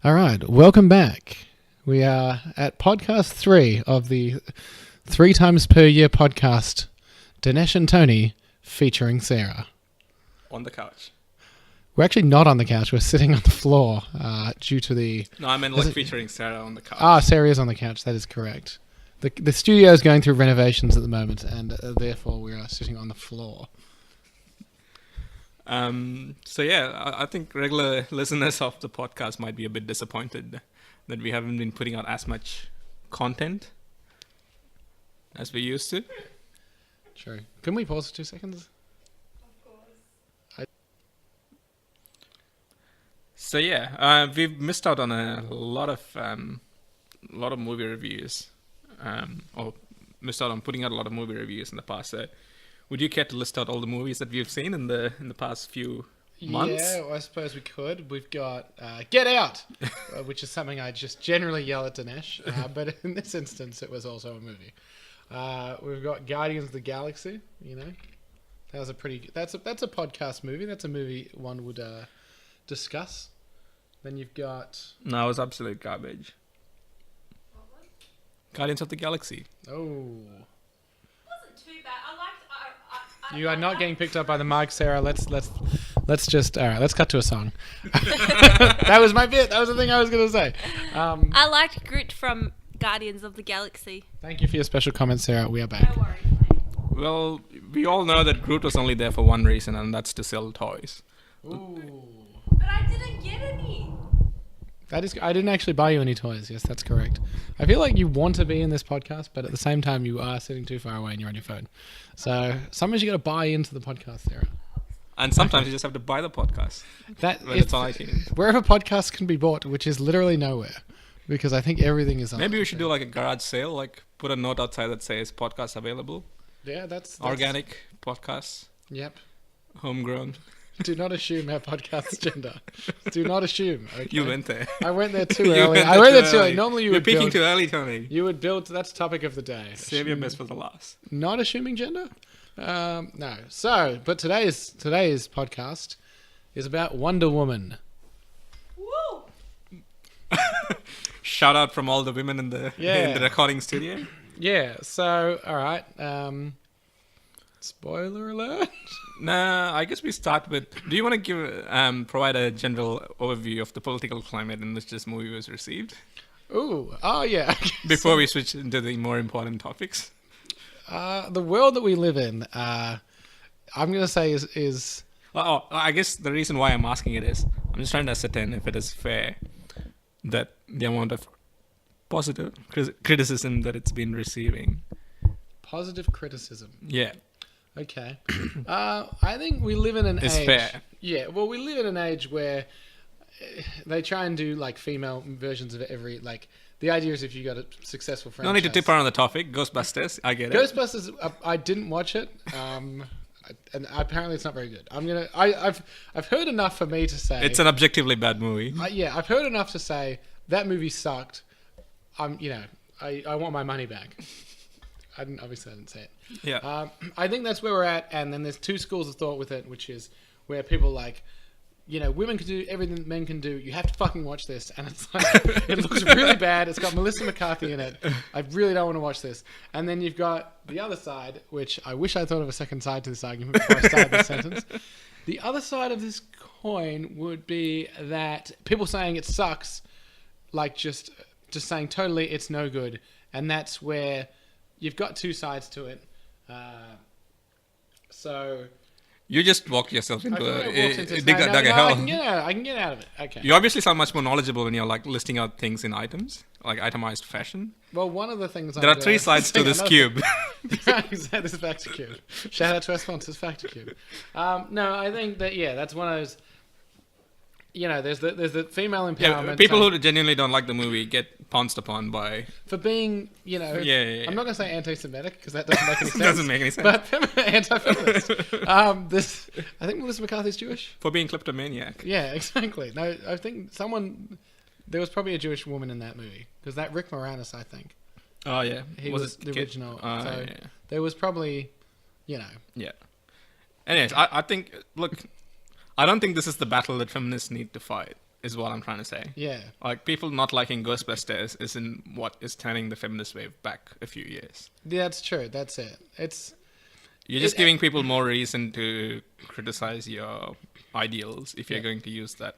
All right, welcome back. We are at podcast 3 of the 3 times per year podcast, Dinesh and Tony featuring Sarah. On the couch. We're actually not on the couch. We're sitting on the floor due to the... No, I meant featuring Sarah on the couch. Ah, Sarah is on the couch. That is correct. The studio is going through renovations at the moment, and therefore we are sitting on the floor. I think regular listeners of the podcast might be a bit disappointed that we haven't been putting out as much content as we used to. True. Can we pause for 2 seconds? We've missed out on a lot of movie reviews, or missed out on putting out a lot of movie reviews in the past. So would you care to list out all the movies that we've seen in the past few months? Yeah, well, I suppose we could. We've got Get Out, which is something I just generally yell at Dinesh, but in this instance, it was also a movie. We've got Guardians of the Galaxy. You know, that's a podcast movie. That's a movie one would discuss. Then you've got... No, it was absolute garbage. What was? Guardians of the Galaxy. Oh. Wasn't too bad. You are not getting picked up by the mic, Sarah. Let's just... All right, let's cut to a song. That was my bit. That was the thing I was going to say. I liked Groot from Guardians of the Galaxy. Thank you for your special comment, Sarah. We are back. No worries, mate. Well, we all know that Groot was only there for one reason, and that's to sell toys. Ooh. But I didn't get any. I didn't actually buy you any toys. Yes, that's correct. I feel like you want to be in this podcast, but at the same time, you are sitting too far away and you're on your phone. So sometimes you got to buy into the podcast, Sarah. And sometimes you just have to buy the podcast. When it's on iTunes. Wherever podcasts can be bought, which is literally nowhere, because I think everything is on. Maybe we should do like a garage sale, like put a note outside that says podcast available. Yeah, that's organic podcasts. Yep. Homegrown. Do not assume our podcast's gender. Do not assume. Okay? You went there. I went there too early. I went there too early. Normally You're peeking too early, Tony. You would build. That's topic of the day. Save your best for the last. Not assuming gender. No. So, but today's podcast is about Wonder Woman. Woo! Shout out from all the women in the recording studio. Yeah. So, all right. Spoiler alert. Nah, I guess we start with. Do you want to give provide a general overview of the political climate in which this movie was received? Oh yeah. Before we switch into the more important topics. The world that we live in, I'm gonna say is. I guess the reason why I'm asking it is I'm just trying to ascertain if it is fair that the amount of positive criticism that it's been receiving. Positive criticism. Yeah. Okay. I think we live in an age... It's fair. Yeah, well, we live in an age where they try and do, like, female versions of every... Like, the idea is if you got a successful franchise... No need to tip around the topic. Ghostbusters, I get it. Ghostbusters, I didn't watch it, and apparently it's not very good. I've heard enough for me to say... It's an objectively bad movie. Yeah, I've heard enough to say that movie sucked. I want my money back. Obviously I didn't say it. Yeah. I think that's where we're at, and then there's two schools of thought with it, which is where people like, women can do everything that men can do. You have to fucking watch this, and it's like it looks really bad. It's got Melissa McCarthy in it. I really don't want to watch this. And then you've got the other side, which I wish I thought of a second side to this argument before I started this sentence. The other side of this coin would be that people saying it sucks, like just saying totally it's no good, and that's where you've got two sides to it. So you just walked yourself into a hell. I can get out of it. Okay. You obviously sound much more knowledgeable when you're like listing out things in items, like itemized fashion. Well, one of the things there are three sides to this cube. This is Factor Cube. Shout out to our sponsors, Factor Cube. No, I think that that's one of those. There's the female empowerment. Yeah, people who genuinely don't like the movie get pounced upon by... For being, Yeah. I'm not going to say anti-Semitic, because that doesn't make any sense. Doesn't make any sense. But anti-feminist. I think Melissa McCarthy's Jewish. For being kleptomaniac. Yeah, exactly. No, I think there was probably a Jewish woman in that movie. Because that Rick Moranis, I think. Oh, yeah. He was the original. So yeah. There was probably, Yeah. Anyways, I think, look... I don't think this is the battle that feminists need to fight. is what I'm trying to say. Yeah. Like, people not liking Ghostbusters isn't what is turning the feminist wave back a few years. That's true. That's it. You're just giving people more reason to criticize your ideals if you're going to use that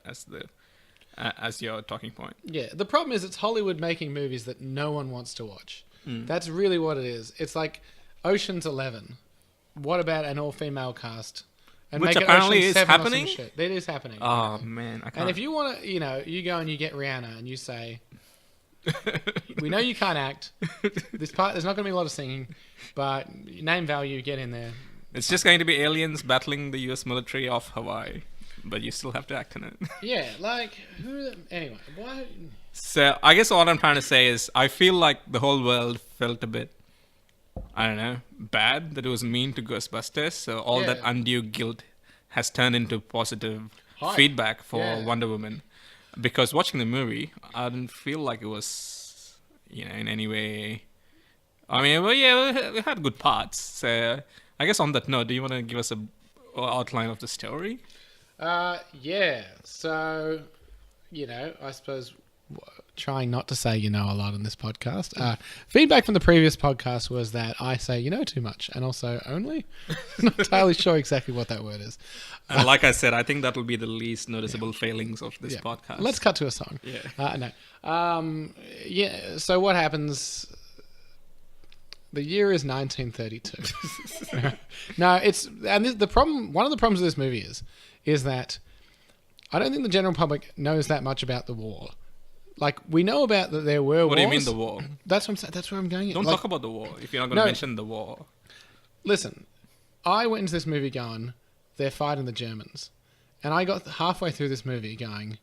as your talking point. Yeah. The problem is it's Hollywood making movies that no one wants to watch. That's really what it is. It's like Ocean's 11. What about an all-female cast? And Which make it apparently Ocean's is 7 or some happening? shit. It is happening. Oh, man. I can't. And if you want to, you go and you get Rihanna and you say, we know you can't act. There's not going to be a lot of singing, but name value, get in there. It's just going to be aliens battling the US military off Hawaii, but you still have to act in it. Yeah, like, anyway, why? So I guess what I'm trying to say is I feel like the whole world felt a bit, I don't know, bad that it was mean to Ghostbusters. So all that Yeah. undue guilt has turned into positive Hype. feedback for Yeah. Wonder Woman. Because watching the movie, I didn't feel like it was, in any way. I mean, well, yeah, it had good parts. So I guess on that note, do you want to give us a outline of the story? Yeah. So, I suppose trying not to say a lot on this podcast. Feedback from the previous podcast was that I say too much, and also only. Not entirely sure exactly what that word is. And like I said, I think that'll be the least noticeable failings of this Yeah. podcast. Let's cut to a song. Yeah. No. Yeah. So what happens? The year is 1932. No, the problem. One of the problems with this movie is that I don't think the general public knows that much about the war. Like, we know about that there were wars. What do you mean the war? That's what I'm saying. That's where I'm going. Don't talk about the war if you're not going to mention the war. Listen, I went into this movie going, they're fighting the Germans. And I got halfway through this movie going,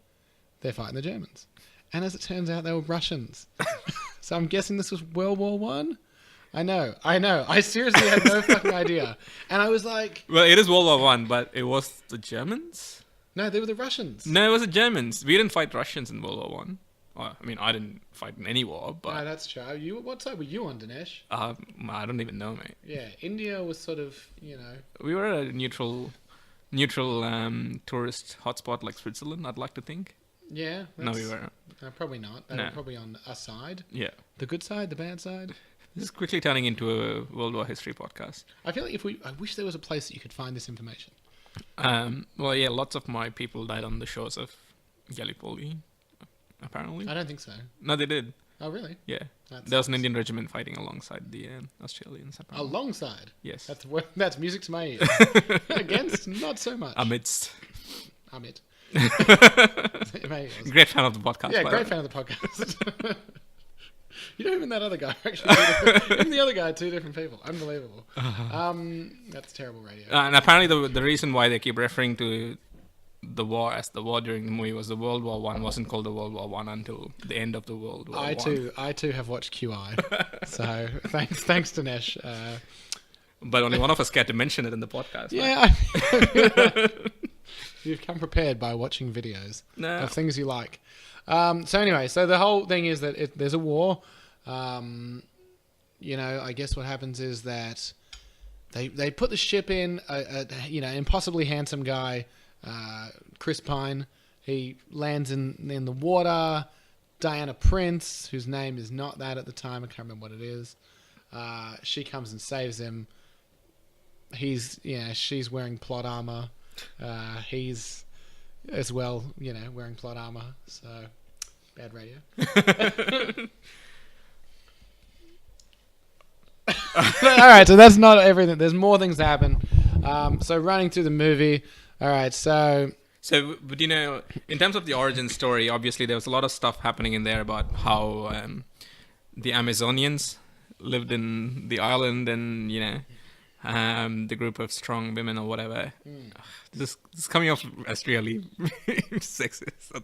they're fighting the Germans. And as it turns out, they were Russians. So I'm guessing this was World War One. I know. I seriously had no fucking idea. And I was like... Well, it is World War One, but it was the Germans? No, they were the Russians. No, it was the Germans. We didn't fight Russians in World War One. I mean, I didn't fight in any war, but... No, that's true. What side were you on, Dinesh? I don't even know, mate. Yeah, India was sort of, We were at a neutral tourist hotspot like Switzerland, I'd like to think. Yeah. No, we weren't. Probably not. They No. were probably on a side. Yeah. The good side, the bad side. This is quickly turning into a World War history podcast. I feel like I wish there was a place that you could find this information. Well, yeah, lots of my people died on the shores of Gallipoli, apparently. I don't think so. No, they did. Oh, really? Yeah. That There was an sucks. Indian regiment fighting alongside the Australians, apparently. Alongside. Yes. That's music to my ears. Against, not so much. Amidst. Amit. Great fan of the podcast. Yeah, by great the way. fan of the podcast. You know, even that other guy, actually. Even the other guy, two different people. Unbelievable. That's terrible radio. And apparently the reason why they keep referring to the war as the war during the movie was the World War One wasn't called the World War One until the end of the World War One. I too have watched QI. So thanks Dinesh. But only one of us cared to mention it in the podcast. Yeah, you've come prepared by watching videos No. of things you like. So anyway, so the whole thing is that there's a war. I guess what happens is that they put the ship in. Impossibly handsome guy, Chris Pine. He lands in the water. Diana Prince, whose name is not that at the time, I can't remember what it is. She comes and saves him. She's wearing plot armor. He's as well, wearing plot armor. So bad radio. All right, so that's not everything. There's more things that happen. So running through the movie. All right, so but in terms of the origin story, obviously there was a lot of stuff happening in there about how the Amazonians lived in the island, and the group of strong women or whatever. This is coming off as really sexist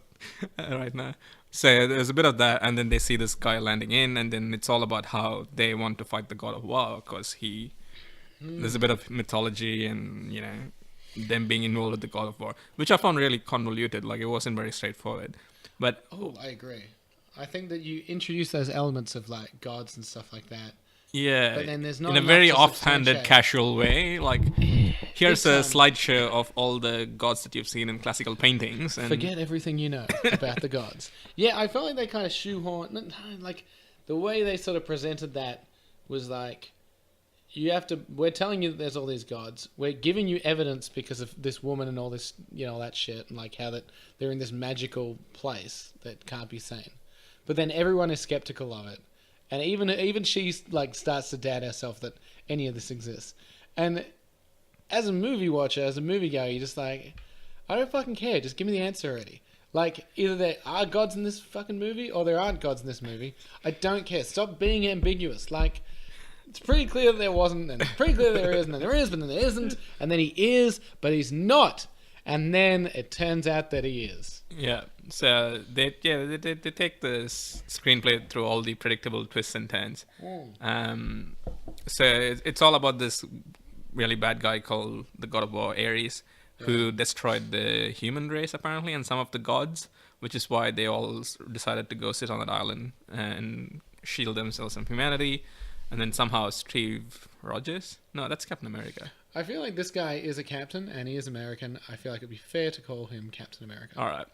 right now. So there's a bit of that, and then they see this guy landing in, and then it's all about how they want to fight the god of war because there's a bit of mythology and them being involved with the god of war, which I found really convoluted. Like, it wasn't very straightforward. But I agree. I think that you introduce those elements of like gods and stuff like that. yeah, But then there's not in a enough very to offhanded, substantiate. casual way. Like, here's Big a time. slideshow of all the gods that you've seen in classical paintings. And Forget everything you know about the gods. Yeah, I felt like they kind of shoehorned. Like the way they sort of presented that was like, you have to. We're telling you that there's all these gods. We're giving you evidence because of this woman and all this, all that shit, and like how that they're in this magical place that can't be seen. But then everyone is skeptical of it, and even she like starts to doubt herself that any of this exists. And as a movie watcher, as a moviegoer, you're just like, I don't fucking care. Just give me the answer already. Like, either there are gods in this fucking movie or there aren't gods in this movie. I don't care. Stop being ambiguous. Like, it's pretty clear that there wasn't, and it's pretty clear that there is, and then there is, but then there isn't, and then he is, but he's not. And then it turns out that he is. yeah, so they take the screenplay through all the predictable twists and turns. So it's all about this really bad guy called the God of War, Ares, who destroyed the human race apparently and some of the gods, which is why they all decided to go sit on that island and shield themselves from humanity. And then somehow Steve Rogers? No, that's Captain America. I feel like this guy is a captain, and he is American. I feel like it'd be fair to call him Captain America. All right.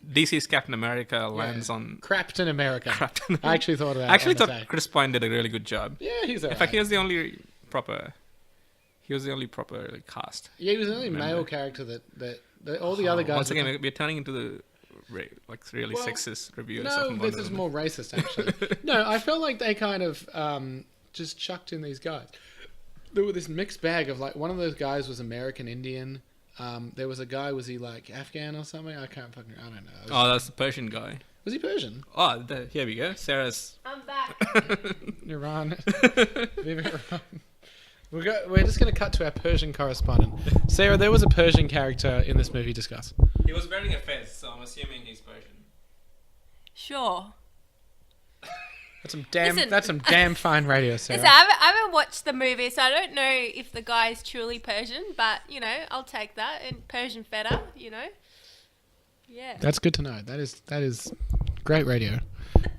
DC's Captain America lands Yeah. on... Captain America. Captain I actually thought about I actually it on the thought day. Chris Pine did a really good job. Yeah, he's alright. In fact, he was the only proper cast. Yeah, he was the only Remember. male character that all the other guys... Once were again, we're turning into the really Well, sexist reviewers. No, of this Wonder is Woman. more racist, actually. No, I felt like they kind of just chucked in these guys. There were this mixed bag of, like, one of those guys was American Indian. There was a guy, was he, like, Afghan or something? I don't know. Oh, that's the Persian guy. Was he Persian? Oh, here we go. Sarah's... I'm back. Iran. Viva Iran. We're just going to cut to our Persian correspondent. Sarah, there was a Persian character in this movie. Discuss. He was wearing a fez, so I'm assuming he's Persian. Sure. Listen. That's some damn fine radio, Sarah. Listen, I haven't watched the movie, so I don't know if the guy is truly Persian, but, I'll take that. And Persian feta, Yeah. That's good to know. That is great radio.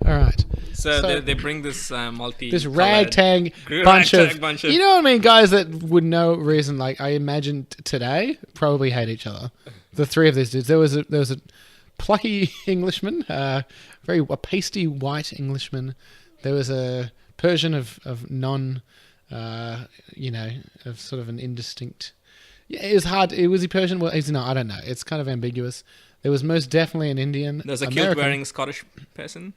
All right. So they bring this This ragtag bunch of, you know what I mean, guys that would no reason, like I imagine today, probably hate each other. The three of these dudes. There was a plucky Englishman, a pasty white Englishman. There was a Persian of non, of sort of an indistinct. Yeah, it was hard. Was he Persian? Well, he's not. I don't know. It's kind of ambiguous. There was most definitely an Indian. There's a American. kilt-wearing Scottish person.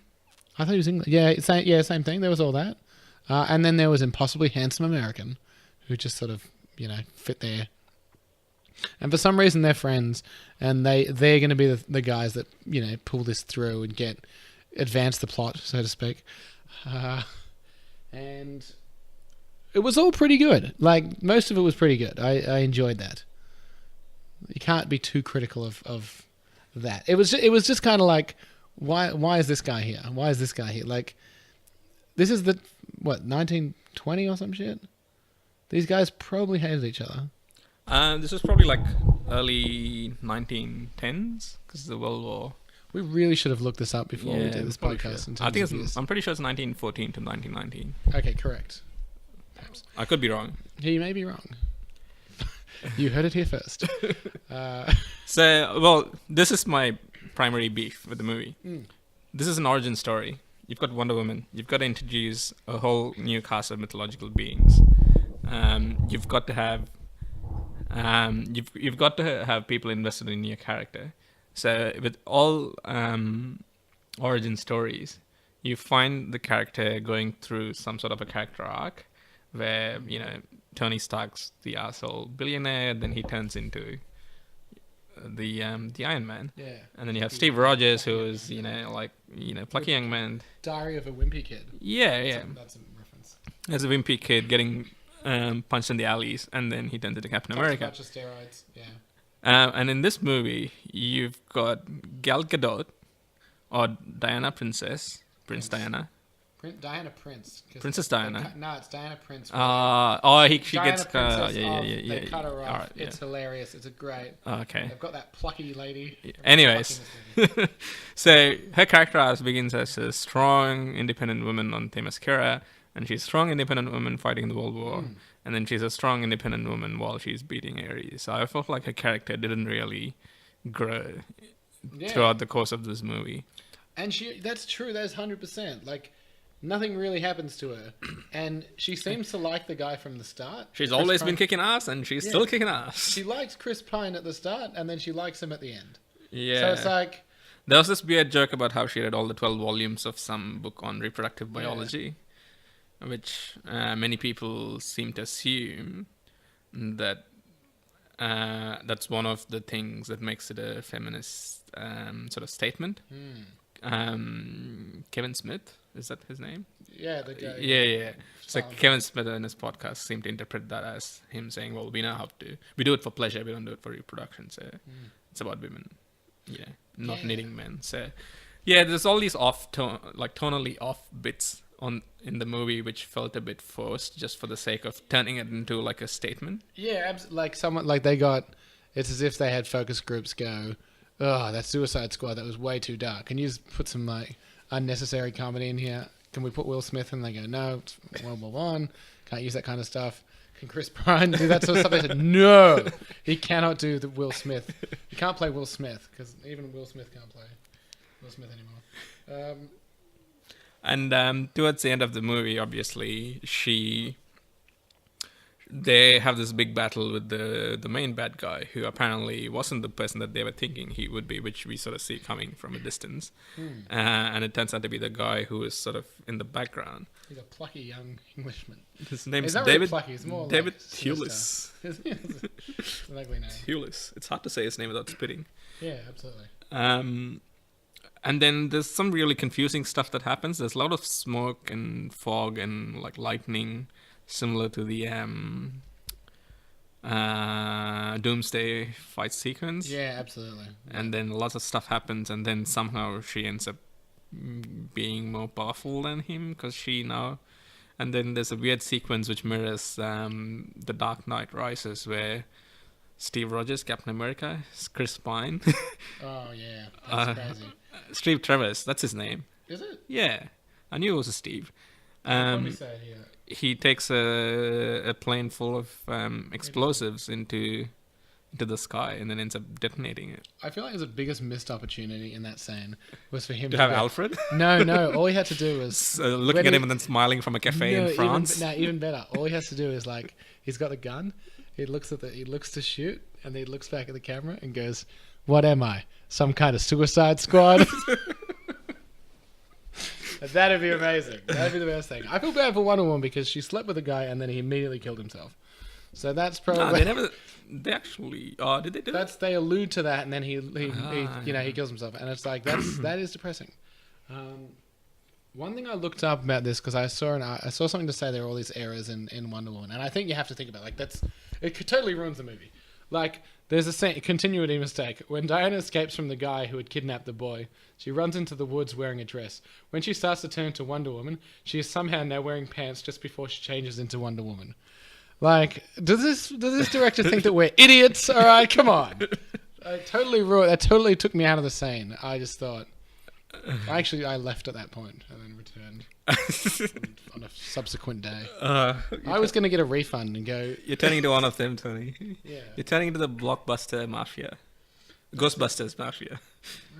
I thought he was English. Yeah, same thing. There was all that. And then there was impossibly handsome American who just sort of, fit there. And for some reason they're friends, and they're going to be the guys that, pull this through and advance the plot, so to speak. And it was all pretty good. Like, most of it was pretty good. I enjoyed that. You can't be too critical of that. It was just kind of like, why is this guy here? Why is this guy here? Like, this is 1920 or some shit? These guys probably hated each other. This was probably like early 1910s because of the World War. We really should have looked this up before we did this probably podcast. should. In I think terms of years. I'm pretty sure it's 1914 to 1919. Okay, correct. Perhaps. I could be wrong. You may be wrong. You heard it here first. This is my primary beef with the movie. This is an origin story. You've got Wonder Woman. You've got to introduce a whole new cast of mythological beings. You've got to have you've got to have people invested in your character. So with all origin stories, you find the character going through some sort of a character arc where, Tony Stark's the asshole billionaire, then he turns into the Iron Man. Yeah. And then you have Steve Rogers, who is, plucky young man. Diary of a Wimpy Kid. Yeah. That's a reference. As a wimpy kid getting punched in the alleys, and then he turns into Captain America. A bunch of steroids. Yeah. And in this movie, you've got Gal Gadot, or Diana Princess Diana. Diana Prince. Princess Diana. No, it's Diana Prince. She Diana gets Princess yeah. They cut her off. All right, It's hilarious. It's a great. Okay. They've got that plucky lady. Anyways, Plucky in this movie. so her character arc begins as a strong, independent woman on Themyscira, and she's a strong, independent woman fighting in the World War. and then she's a strong, independent woman while she's beating Ares. So I felt like her character didn't really grow throughout the course of this movie. And that's true. That's 100%. Like, nothing really happens to her, and she seems to like the guy from the start. She's Chris always Pine. been kicking ass, and she's still kicking ass. She likes Chris Pine at the start, and then she likes him at the end. Yeah. So it's like, There was this weird joke about how she read all the 12 volumes of some book on reproductive biology, which many people seem to assume that that's one of the things that makes it a feminist sort of statement. Kevin Smith, is that his name? yeah, the guy. Yeah. So Kevin Smith in his podcast seemed to interpret that as him saying, well, we know how to... We do it for pleasure, we don't do it for reproduction. So it's about women, not needing men. So, yeah, there's all these tonally off bits in the movie which felt a bit forced just for the sake of turning it into like a statement. Yeah, like someone, like they got... It's as if they had focus groups go, oh, that Suicide Squad, that was way too dark. Can you just put some, like, unnecessary comedy in here? Can we put Will Smith? And they go, no, it's World War One. Can't use that kind of stuff. Can Chris Pine do that sort of stuff? They said, no, he cannot do the Will Smith. He can't play Will Smith, because even Will Smith can't play Will Smith anymore. And towards the end of the movie, obviously, they have this big battle with the main bad guy, who apparently wasn't the person that they were thinking he would be, which we sort of see coming from a distance. And it turns out to be the guy who is sort of in the background. He's a plucky young Englishman. His name is not really David. plucky, he's more David like Thewlis. It's an ugly name. Thewlis. It's hard to say his name without spitting. Yeah, absolutely. And then there's some really confusing stuff that happens. There's a lot of smoke and fog and like lightning, similar to the Doomsday fight sequence. Yeah, absolutely. And then lots of stuff happens, and then somehow she ends up being more powerful than him because she now... And then there's a weird sequence which mirrors The Dark Knight Rises, where Steve Rogers, Captain America, is Chris Pine. Oh, yeah. That's crazy. Steve Travis, that's his name. Is it? Yeah. I knew it was a Steve. Let me say it here. He takes a plane full of explosives into the sky and then ends up detonating it. I feel like the biggest missed opportunity in that scene was for him To have go- Alfred No. All he had to do was looking when at he- him and then smiling from a cafe in France. Even better. All he has to do is like he's got the gun. He looks to shoot, and he looks back at the camera and goes, "What am I? Some kind of Suicide Squad?" That'd be amazing. That'd be the best thing. I feel bad for Wonder Woman because she slept with a guy and then he immediately killed himself. So that's probably... No, they never... They actually... Oh, did they do that? They allude to that, and then he kills himself, and it's like that is depressing. One thing I looked up about this because I saw something to say there are all these errors in Wonder Woman, and I think you have to think about it totally ruins the movie. Like there's a continuity mistake when Diana escapes from the guy who had kidnapped the boy. She runs into the woods wearing a dress. When she starts to turn into Wonder Woman, she is somehow now wearing pants just before she changes into Wonder Woman. Like, does this director think that we're idiots? All right, come on. That totally took me out of the scene. I just thought... I left at that point and then returned on a subsequent day. I was going to get a refund and go... You're turning into one of them, Tony. Yeah. You're turning into the Blockbuster Mafia. Ghostbusters Mafia.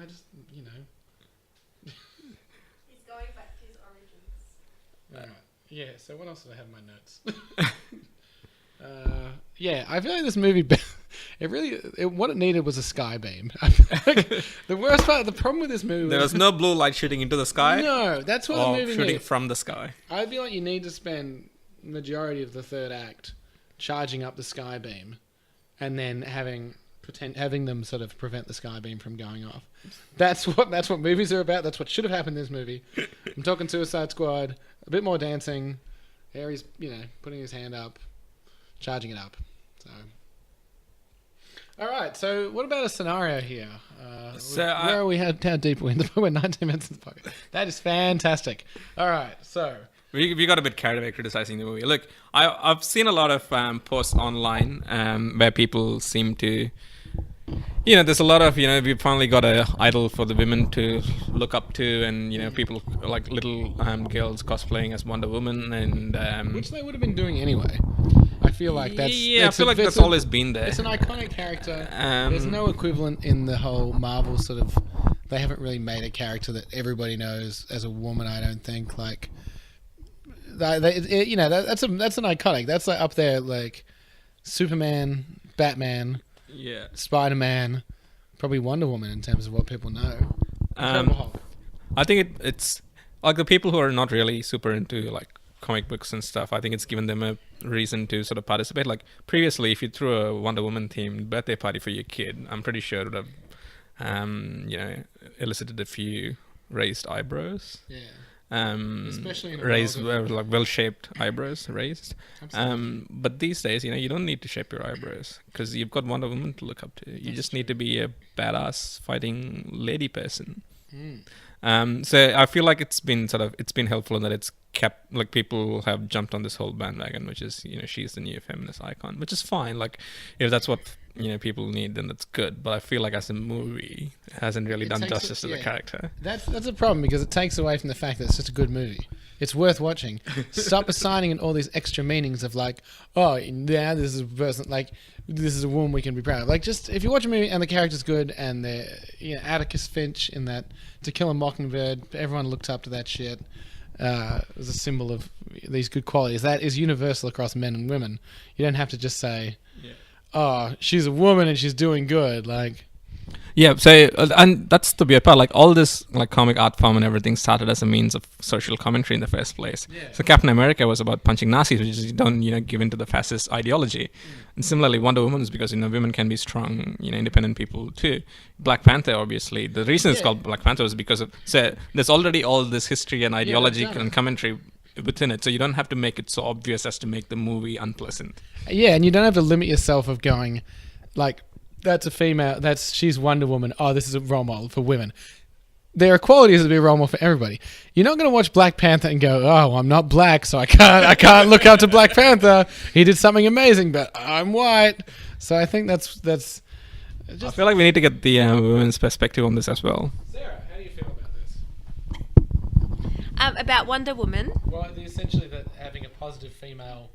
I just, He's going back to his origins. Alright. Yeah, so what else did I have in my notes? I feel like this movie... what it needed was a sky beam. The worst part, the problem with this movie There was no blue light shooting into the sky. No, that's what the Or movie shooting needed. from the sky. I feel like you need to spend majority of the third act charging up the sky beam, and then having them sort of prevent the sky beam from going off. That's what movies are about. That's what should have happened in this movie. I'm talking Suicide Squad. A bit more dancing. Harry's putting his hand up, charging it up. So. All right. So, what about a scenario here? Where are we? How deep are we? We're 19 minutes in the podcast. That is fantastic. All right. So. We got a bit carried away criticizing the movie. Look, I've seen a lot of posts online where people seem to... there's a lot of, we finally got a idol for the women to look up to, and, people like little girls cosplaying as Wonder Woman, and... Which they would have been doing anyway. feel like that's I feel like that's a- always been there. It's an iconic character. There's Um, no equivalent in the whole Marvel sort of. They haven't really made a character that everybody knows as a woman. I don't think like. You know, that's an iconic. That's like up there, like Superman, Batman, yeah. Spider-Man, probably Wonder Woman in terms of what people know. Incredible Hulk. I think it's like the people who are not really super into like comic books and stuff. I think it's given them a reason to sort of participate. Like previously, if you threw a Wonder Woman themed birthday party for your kid, I'm pretty sure it would have, you know, elicited a few raised eyebrows. Yeah. Especially in a raised, world like well-shaped eyebrows raised. Absolutely. But these days, you know, you don't need to shape your eyebrows because you've got Wonder Woman to look up to. You just need to be a badass fighting lady person. So I feel like it's been helpful in that it's kept, like, people have jumped on this whole bandwagon, which is, you know, she's the new feminist icon, which is fine. Like, if that's what, you know, people need, then that's good. But I feel like as a movie, it hasn't really done justice to the character. That's a problem because it takes away from the fact that it's just a good movie. It's worth watching. Stop assigning in all these extra meanings of like, oh, now this is a person, like, this is a woman we can be proud of. Like, just if you watch a movie and the character's good and they're, you know, Atticus Finch in that To Kill a Mockingbird, everyone looked up to that shit. As a symbol of these good qualities. That is universal across men and women. You don't have to just say, oh, she's a woman and she's doing good. Like, Yeah, so and that's the weird part. Like all this, like comic art form and everything, started as a means of social commentary in the first place. Yeah. So Captain America was about punching Nazis, which is you don't, you know, give into the fascist ideology. And similarly, Wonder Woman is because, you know, women can be strong, you know, independent people too. Black Panther, obviously, the reason it's called Black Panther is because of, so there's already all this history and ideology and commentary within it, so you don't have to make it so obvious as to make the movie unpleasant. yeah, and you don't have to limit yourself of going, like, that's a female, she's Wonder Woman. Oh, this is a role model for women. There are qualities to be a role model for everybody. You're not going to watch Black Panther and go, oh, I'm not black, so I can't look up to Black Panther. He did something amazing, but I'm white. So I think that's. I feel like we need to get the women's perspective on this as well. Sarah, how do you feel about this? About Wonder Woman. Well, essentially that having a positive female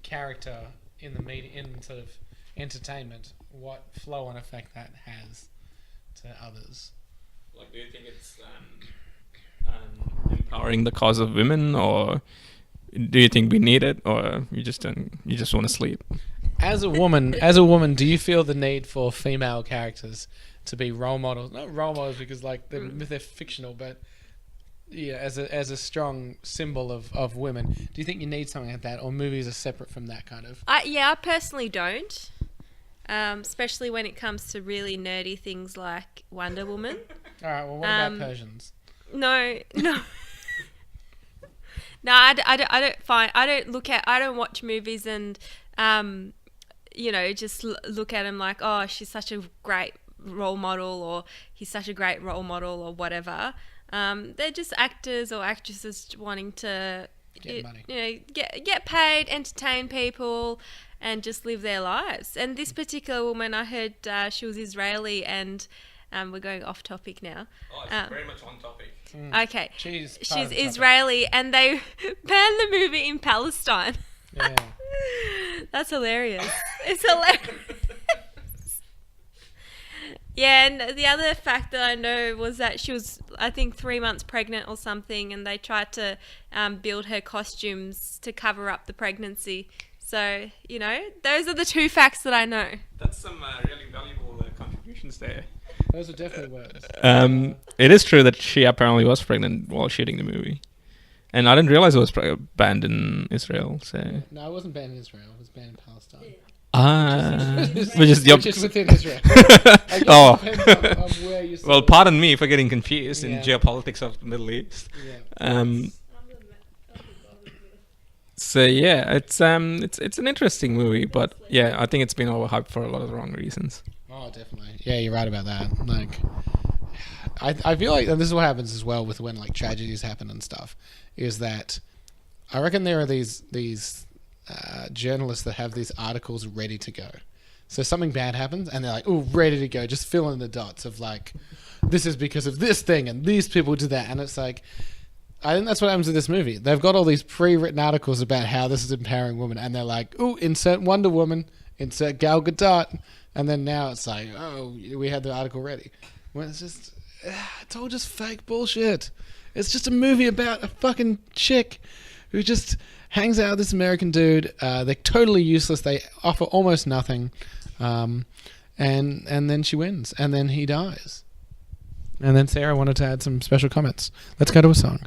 character in the media, in sort of entertainment, what flow on effect that has to others. Like, do you think it's empowering the cause of women, or do you think we need it, or you just want to sleep? As a woman, do you feel the need for female characters to be role models? Not role models because like they're fictional, but yeah, as a strong symbol of women. Do you think you need something like that, or movies are separate from that kind of? I personally don't. Especially when it comes to really nerdy things like Wonder Woman. All right. Well, what about Persians? No. No, I don't watch movies and, you know, just look at them like, oh, she's such a great role model, or he's such a great role model, or whatever. They're just actors or actresses wanting to Get money. You know, get paid, entertain people, and just live their lives. And this particular woman, I heard she was Israeli, and we're going off topic now. Oh, it's very much on topic. Okay, She's Israeli, and they banned the movie in Palestine. Yeah. That's hilarious. It's hilarious. Yeah, and the other fact that I know was that she was, I think, 3 months pregnant or something, and they tried to build her costumes to cover up the pregnancy. So, you know, those are the two facts that I know. That's some really valuable contributions there. Those are definitely words. It is true that she apparently was pregnant while shooting the movie. And I didn't realize it was banned in Israel. So No, it wasn't banned in Israel. It was banned in Palestine. Which is the Which is within Israel. Oh. Depends on where you Well, pardon me for getting confused in Yeah. geopolitics of the Middle East. Yeah. So yeah, it's an interesting movie, but yeah, I think it's been overhyped for a lot of the wrong reasons. Oh, definitely. Yeah, you're right about that. Like, I feel like, and this is what happens as well with when like tragedies happen and stuff, is that I reckon there are these journalists that have these articles ready to go. So something bad happens and they're like, oh, ready to go. Just fill in the dots of like, this is because of this thing and these people did that. And it's like, I think that's what happens with this movie. They've got all these pre-written articles about how this is empowering women, and they're like, "Ooh, insert Wonder Woman, insert Gal Gadot," and then now it's like, "Oh, we had the article ready." Well, it's all just fake bullshit. It's just a movie about a fucking chick who just hangs out with this American dude. They're totally useless. They offer almost nothing, and then she wins, and then he dies. And then Sarah wanted to add some special comments. Let's go to a song.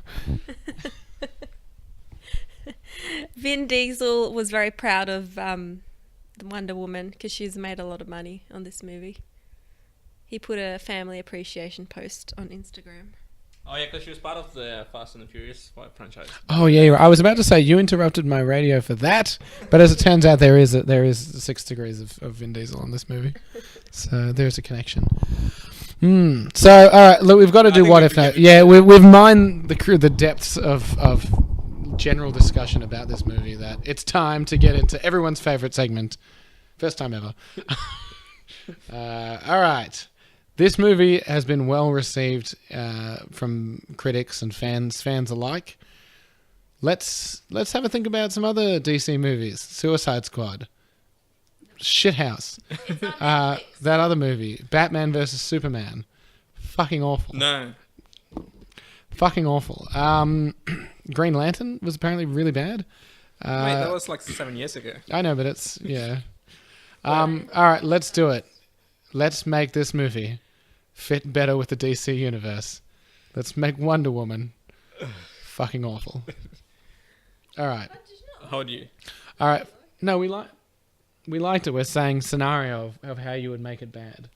Vin Diesel was very proud of the Wonder Woman because she's made a lot of money on this movie. He put a family appreciation post on Instagram. Oh yeah, because she was part of the Fast and the Furious franchise. Oh yeah, you're right. I was about to say you interrupted my radio for that, but as it turns out, there is 6 degrees of Vin Diesel in this movie, so there's a connection. So all right, look, we've got to do what if now. Yeah, we've mined the depths of general discussion about this movie. That it's time to get into everyone's favorite segment, first time ever. All right. This movie has been well received from critics and fans alike. Let's have a think about some other DC movies. Suicide Squad, Shithouse, that other movie, Batman vs Superman, fucking awful. No. Fucking awful. Green Lantern was apparently really bad. Mate, that was like 7 years ago. I know, but it's yeah. All right, let's do it. Let's make this movie fit better with the DC universe. Let's make Wonder Woman fucking awful. All right. How do you? All right. No, we liked it. We're saying scenario of how you would make it bad.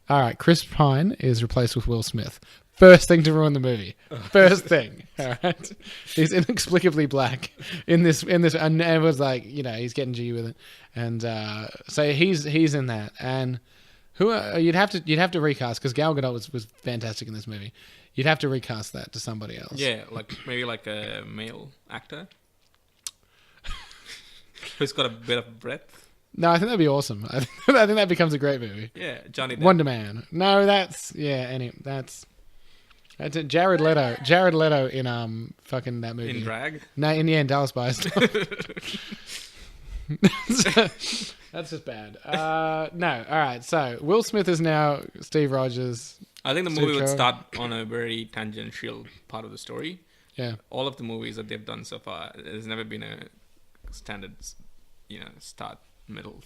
All right. Chris Pine is replaced with Will Smith. First thing to ruin the movie. First thing. All right. He's inexplicably black in this, and everyone's like, he's getting G with it, and so he's in that. And you'd have to recast because Gal Gadot was fantastic in this movie. You'd have to recast that to somebody else. Yeah, maybe like a male actor who's got a bit of breadth. No, I think that'd be awesome. I think that becomes a great movie. Yeah, Johnny Depp. Wonder Man. No, that's Jared Leto. Jared Leto in fucking that movie. In drag? No, in Dallas Buyers. That's just bad. No, all right. So Will Smith is now Steve Rogers. I think the movie would start on a very tangential part of the story. Yeah. All of the movies that they've done so far, there's never been a standard, start, middle,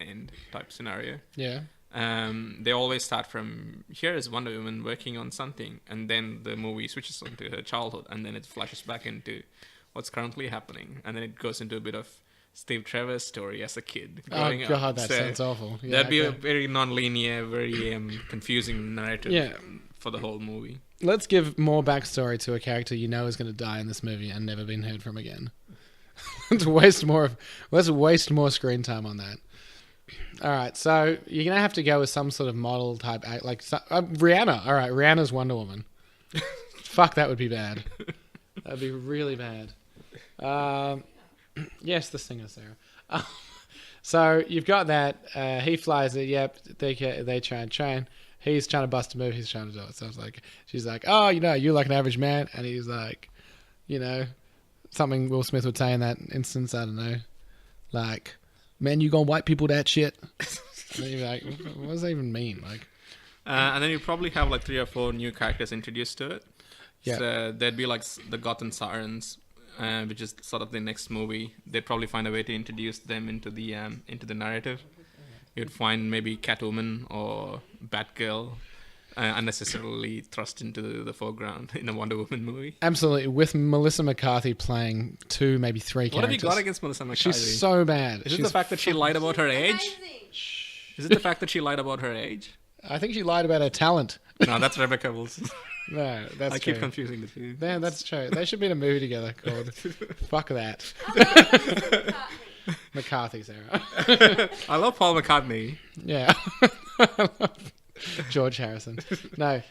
end type scenario. Yeah. They always start from here is Wonder Woman working on something, and then the movie switches onto her childhood, and then it flashes back into what's currently happening, and then it goes into a bit of Steve Trevor's story as a kid growing up. Oh god, that sounds awful. Yeah, that'd be a very non-linear, very confusing narrative for the whole movie. Let's give more backstory to a character is going to die in this movie and never been heard from again. Let's waste more screen time on that. All right, so you're gonna have to go with some sort of model type, like Rihanna. All right, Rihanna's Wonder Woman. Fuck, that would be bad. That'd be really bad. Yes, the singer Sarah. So you've got that. He flies it. Yep, they try and train. He's trying to bust a move. He's trying to do it. So it's like she's like, oh, you're like an average man, and he's like, something Will Smith would say in that instance. I don't know, like, man, you gonna white people that shit? And you're like, what does that even mean? Like, and then you probably have like 3 or 4 new characters introduced to it. Yeah. So there'd be like the Gotham Sirens, which is sort of the next movie. They'd probably find a way to introduce them into the narrative. You'd find maybe Catwoman or Batgirl unnecessarily thrust into the foreground in a Wonder Woman movie. Absolutely, with Melissa McCarthy playing 2, maybe 3 characters. What have you got against Melissa McCarthy? She's so bad. Is it the fact that she lied about her age? Is it the fact that she lied about her age? I think she lied about her talent. No, that's Rebecca Wilson. No, that's I true. keep confusing the two. Yeah, that's true. They should be in a movie together called Fuck That. McCarthy, Sarah. I love Paul McCartney. Yeah. George Harrison. No.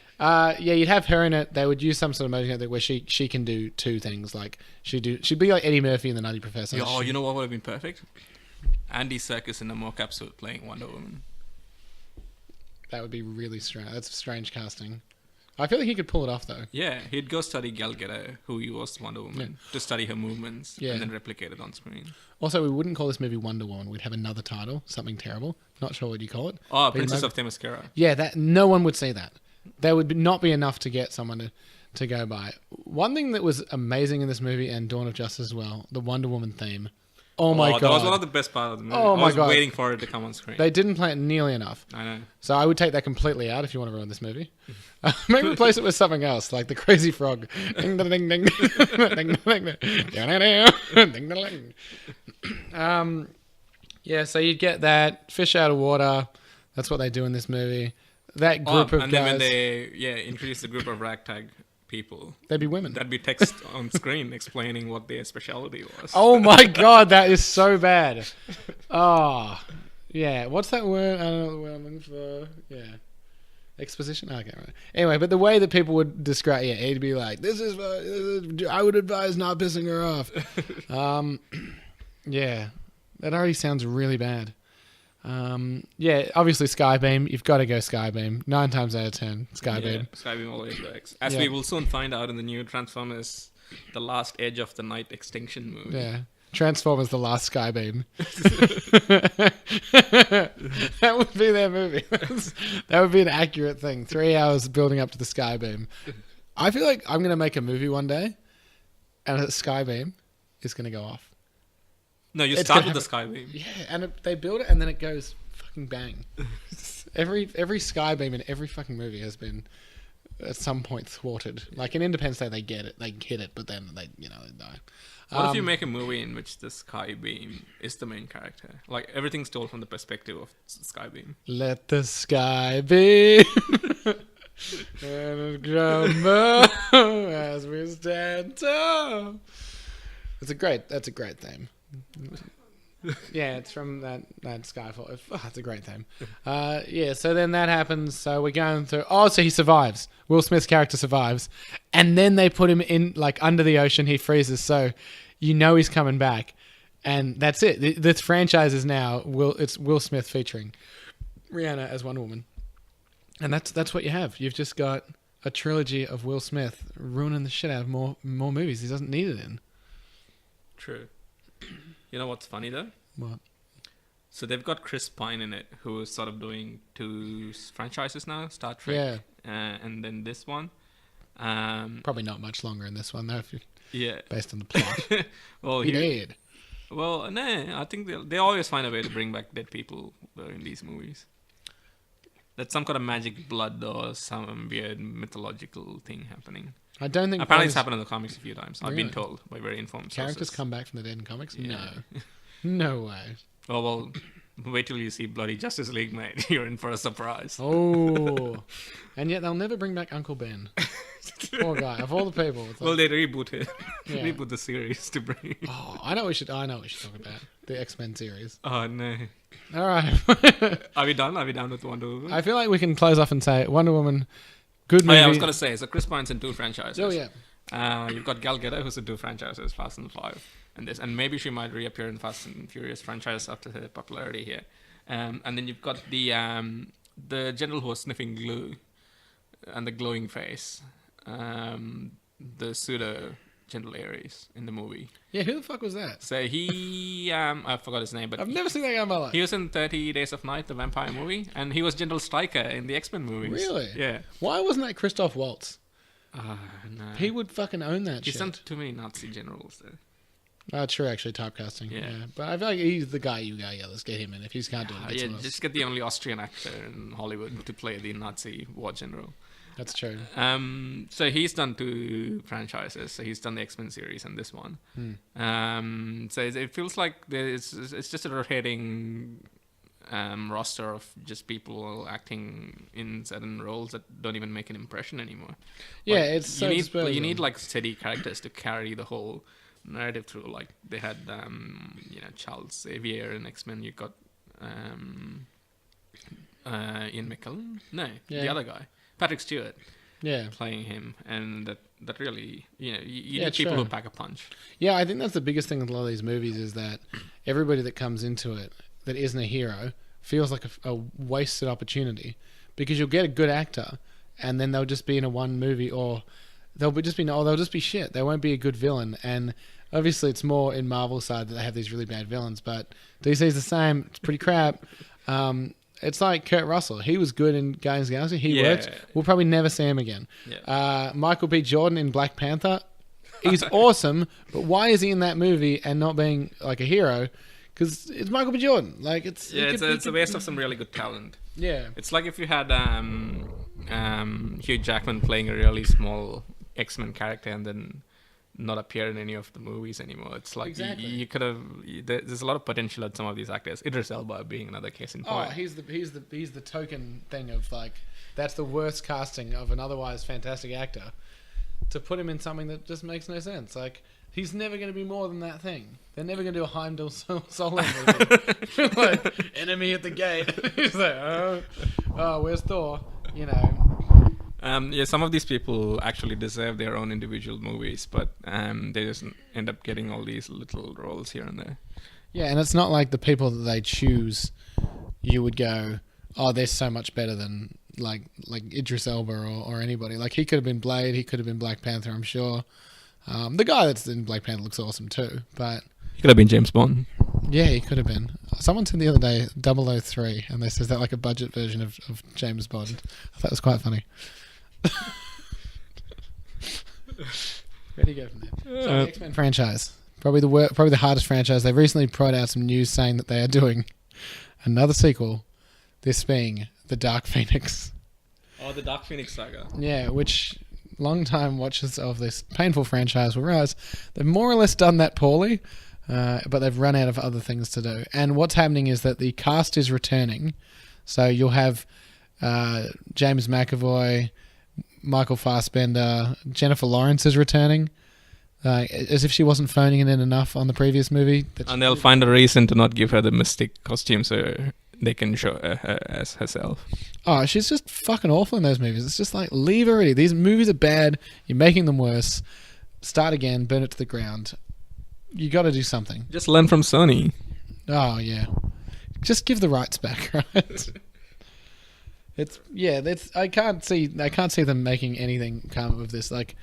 You'd have her in it. They would use some sort of motion where she can do 2 things. Like she'd be like Eddie Murphy in The Nutty Professor. Oh, you know what would have been perfect? Andy Serkis in a mocap suit playing Wonder Woman. That would be really strange. That's strange casting. I feel like he could pull it off though. Yeah, he'd go study Gal Gadot, who was Wonder Woman, to study her movements Yeah. and then replicate it on screen. Also, we wouldn't call this movie Wonder Woman. We'd have another title, something terrible. Not sure what you call it. Oh, But Princess you of Themyscira. Yeah, that no one would see that. There would not be enough to get someone to go by. One thing that was amazing in this movie and Dawn of Justice as well, the Wonder Woman theme. Oh my god, That was one of the best parts of the movie. Oh I my was God. waiting for it to come on screen. they didn't play it nearly enough. I know. So I would take that completely out if you want to ruin this movie. Maybe replace it with something else, like the Crazy Frog. Ding ding ding ding ding ding ding. Yeah, so you get that fish out of water. That's what they do in this movie. That group of and guys, then when they introduce the group of ragtag people, they'd be women. that'd be text on screen explaining what their speciality was. Oh my god, that is so bad. Oh, yeah. What's that word? I don't know what the word I'm looking for. Yeah. Exposition? I can't remember. Anyway, but the way that people would describe, it'd be like, I would advise not pissing her off. Yeah. That already sounds really bad. Yeah, obviously Skybeam. You've got to go Skybeam. 9 times out of 10, Skybeam. Yeah, Skybeam always works. As Yeah. we will soon find out in the new Transformers, The Last Edge of the Night Extinction movie. Yeah. Transformers: The Last Skybeam. That would be their movie. That would be an accurate thing. 3 hours building up to the Skybeam. I feel like I'm going to make a movie one day, and a Skybeam is going to go off. No, you It's start gonna with the Skybeam. Yeah, and they build it, and then it goes fucking bang. Every Skybeam in every fucking movie has been at some point thwarted. Like in Independence Day, they get it, they hit it, but then they die. What if you make a movie in which the Skybeam is the main character? Like everything's told from the perspective of Skybeam. Let the sky be and it crumble as we stand tall. That's a great theme. Yeah, it's from that Skyfall. Oh, it's a great theme. Yeah, so then that happens. So we're going through. Oh, so he survives. Will Smith's character survives, and then they put him in like under the ocean. He freezes, so you know he's coming back, and that's it. This franchise is now it's Will Smith featuring Rihanna as Wonder Woman, and that's what you have. You've just got a trilogy of Will Smith ruining the shit out of more movies he doesn't need it in. True. You know what's funny though? What? So they've got Chris Pine in it, who is sort of doing 2 franchises now, Star Trek, and then this one. Probably not much longer in this one though, Yeah. based on the plot. Well, He did. Well, no, I think they always find a way to bring back dead people though in these movies. That's some kind of magic blood or some weird mythological thing happening. I don't think Apparently, it's happened in the comics a few times. I've been Really? told by very informed characters sources. come back from the dead in comics. Yeah. No way. Oh well, wait till you see bloody Justice League, mate. You're in for a surprise. Oh, and yet they'll never bring back Uncle Ben. Poor guy. Of all the people. It's Well, like, they rebooted Yeah. reboot the series to bring. oh, I know what we should talk about the X-Men series. Oh no. All right. Are we done? Are we done with Wonder Woman? I feel like we can close off and say Wonder Woman, good Oh movie. yeah, I was gonna say. So Chris Pine's in 2 franchises. Oh yeah. You've got Gal Gadot, who's in 2 franchises, Fast and 5, and maybe she might reappear in Fast and Furious franchise after her popularity here. And then you've got the general who was sniffing glue, and the glowing face, the pseudo General Ares in the movie. Yeah, who the fuck was that? So he, I forgot his name, but I've never seen that guy in my life. he was in 30 Days of Night, the vampire movie, and he was General Stryker in the X-Men movies. Really? Yeah. Why wasn't that Christoph Waltz? No. He would fucking own that He's shit. done too many Nazi generals, though. True, actually, typecasting. Yeah. Yeah. But I feel like he's the guy you go, yeah, let's get him in. If he can't do it, get Yeah, someone else. just get the only Austrian actor in Hollywood to play the Nazi war general. That's true. So he's done 2 franchises. So he's done the X-Men series and this one. So it feels like it's just a rotating roster of just people acting in certain roles that don't even make an impression anymore. Yeah, Like, it's so you need disposable. like steady characters to carry the whole narrative through. Like they had Charles Xavier in X-Men. You got Ian McKellen. No, the Yeah. other guy, Patrick Stewart, Yeah. playing him, and that really you Yeah, need people true. who pack a punch. Yeah, I think that's the biggest thing with a lot of these movies is that everybody that comes into it that isn't a hero feels like a wasted opportunity because you'll get a good actor and then they'll just be in a one movie, or they'll just be shit. They won't be a good villain. And obviously, it's more in Marvel's side that they have these really bad villains, but DC's the same. It's pretty crap. It's like Kurt Russell. He was good in Guardians of the Galaxy. He worked. We'll probably never see him again. Yeah. Michael B. Jordan in Black Panther. He's awesome, but why is he in that movie and not being like a hero? Because it's Michael B. Jordan. Like it's a waste of some really good talent. Yeah. It's like if you had Hugh Jackman playing a really small X-Men character and then not appear in any of the movies anymore. It's like Exactly. you could have. There's a lot of potential at some of these actors. Idris Elba being another case in point. Oh, he's the token thing of like that's the worst casting of an otherwise fantastic actor. To put him in something that just makes no sense. Like he's never going to be more than that thing. They're never going to do a Heimdall Solomon movie. Like enemy at the gate. He's like, oh, where's Thor? You know. Some of these people actually deserve their own individual movies, but they just end up getting all these little roles here and there. Yeah, and it's not like the people that they choose, you would go, oh, they're so much better than like Idris Elba or anybody. Like he could have been Blade, he could have been Black Panther, I'm sure. The guy that's in Black Panther looks awesome too, but He could have been James Bond. yeah, he could have been. Someone said the other day 003, and they said that like a budget version of James Bond. I thought it was quite funny. Where do you go from there? So the X-Men franchise, probably the hardest franchise. They've recently put out some news saying that they are doing another sequel. This being the Dark Phoenix. Oh, the Dark Phoenix saga. Yeah, which long-time watchers of this painful franchise will realise they've more or less done that poorly, but they've run out of other things to do. And what's happening is that the cast is returning. So you'll have James McAvoy, Michael Fassbender, Jennifer Lawrence is returning, as if she wasn't phoning it in enough on the previous movie. And they'll find a reason to not give her the Mystic costume so they can show her as herself. Oh, she's just fucking awful in those movies. It's just like, leave her already. These movies are bad. You're making them worse. Start again. Burn it to the ground. You got to do something. Just learn from Sony. Oh, yeah. Just give the rights back, right? I can't see them making anything come of this. Like,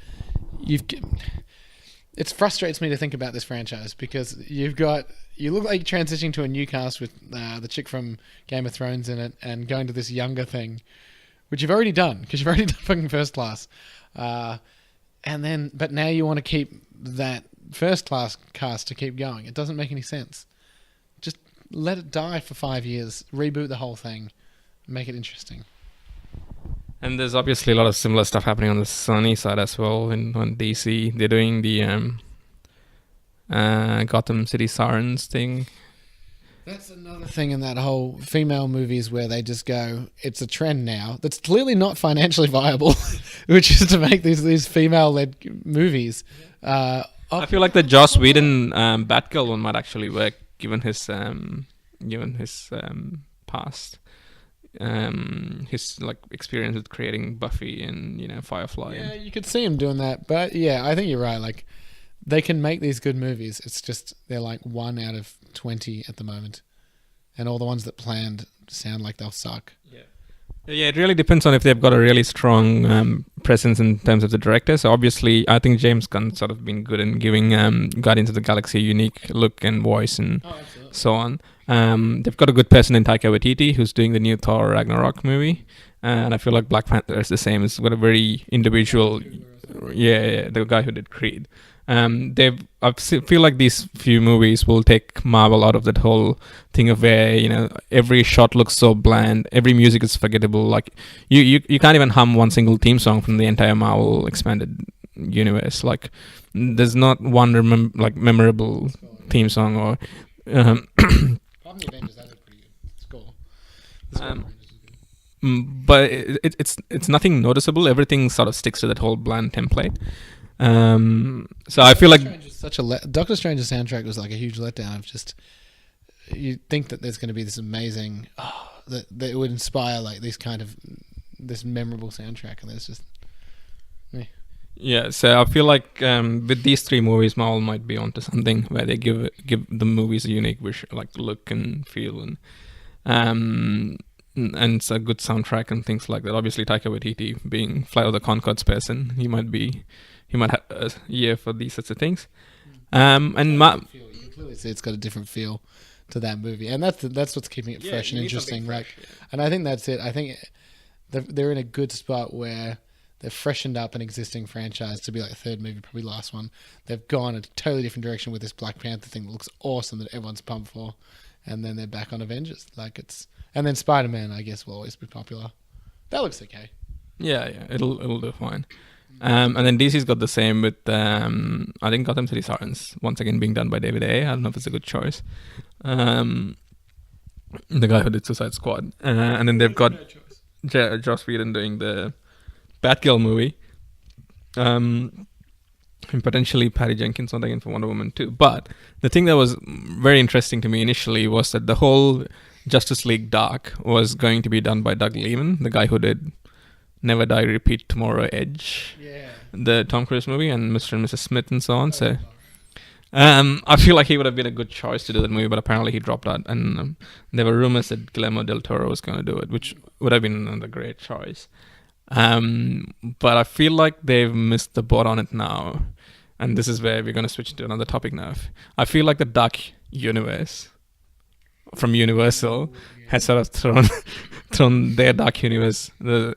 it frustrates me to think about this franchise because you look like you're transitioning to a new cast with the chick from Game of Thrones in it and going to this younger thing, which you've already done because you've already done fucking First Class, but now you want to keep that First Class cast to keep going. It doesn't make any sense. Just let it die for 5 years, reboot the whole thing, make it interesting. And there's obviously a lot of similar stuff happening on the Sony side as well. On DC, they're doing the Gotham City Sirens thing. That's another thing in that whole female movies where they just go, it's a trend now that's clearly not financially viable, which is to make these female-led movies. I feel like the Joss Whedon Batgirl one might actually work, given his past. His like experience with creating Buffy and Firefly. Yeah, you could see him doing that, but yeah, I think you're right. Like, they can make these good movies. It's just they're like 1 out of 20 at the moment, and all the ones that planned sound like they'll suck. Yeah, it really depends on if they've got a really strong presence in terms of the director. So obviously, I think James Gunn's sort of been good in giving Guardians of the Galaxy a unique look and voice and so on. They've got a good person in Taika Waititi who's doing the new Thor Ragnarok movie, and I feel like Black Panther is the same. It's got a very individual, the guy who did Creed. Feel like these few movies will take Marvel out of that whole thing of where every shot looks so bland, every music is forgettable. Like you can't even hum one single theme song from the entire Marvel expanded universe. Like there's not one memorable theme song or. The Avengers, that is pretty good score. But it's nothing noticeable. Everything sort of sticks to that whole bland template. So I feel like Doctor Strange's soundtrack was like a huge letdown of just you think that there's going to be this amazing that it would inspire like this memorable soundtrack, and there's just yeah. So I feel like with these 3 movies, Marvel might be onto something where they give the movies a unique look and feel, and and it's a good soundtrack and things like that. Obviously, Taika Waititi being Flight of the Conchords person, he might have a year for these sorts of things. And You can clearly see it's got a different feel to that movie, and that's what's keeping it fresh and interesting, right? And I think that's it. I think they're in a good spot where they've freshened up an existing franchise to be like the third movie, probably last one. They've gone a totally different direction with this Black Panther thing that looks awesome that everyone's pumped for, and then they're back on Avengers. And then Spider-Man, I guess, will always be popular. That looks okay. Yeah, it'll do fine. And then DC's got the same with I think Gotham City Sirens once again being done by David A. I don't know if it's a good choice. The guy who did Suicide Squad, and then they've got Joss Whedon doing the Batgirl movie, and potentially Patty Jenkins once again for Wonder Woman 2. But the thing that was very interesting to me initially was that the whole Justice League Dark was going to be done by Doug Liman, the guy who did Never Die, Repeat, Tomorrow, Edge, the Tom Cruise movie, and Mr. and Mrs. Smith and so on. So I feel like he would have been a good choice to do that movie, but apparently he dropped out. And there were rumors that Guillermo del Toro was going to do it, which would have been another great choice. But I feel like they've missed the boat on it now. And this is where we're going to switch to another topic now. I feel like the Dark Universe from Universal has sort of thrown their Dark Universe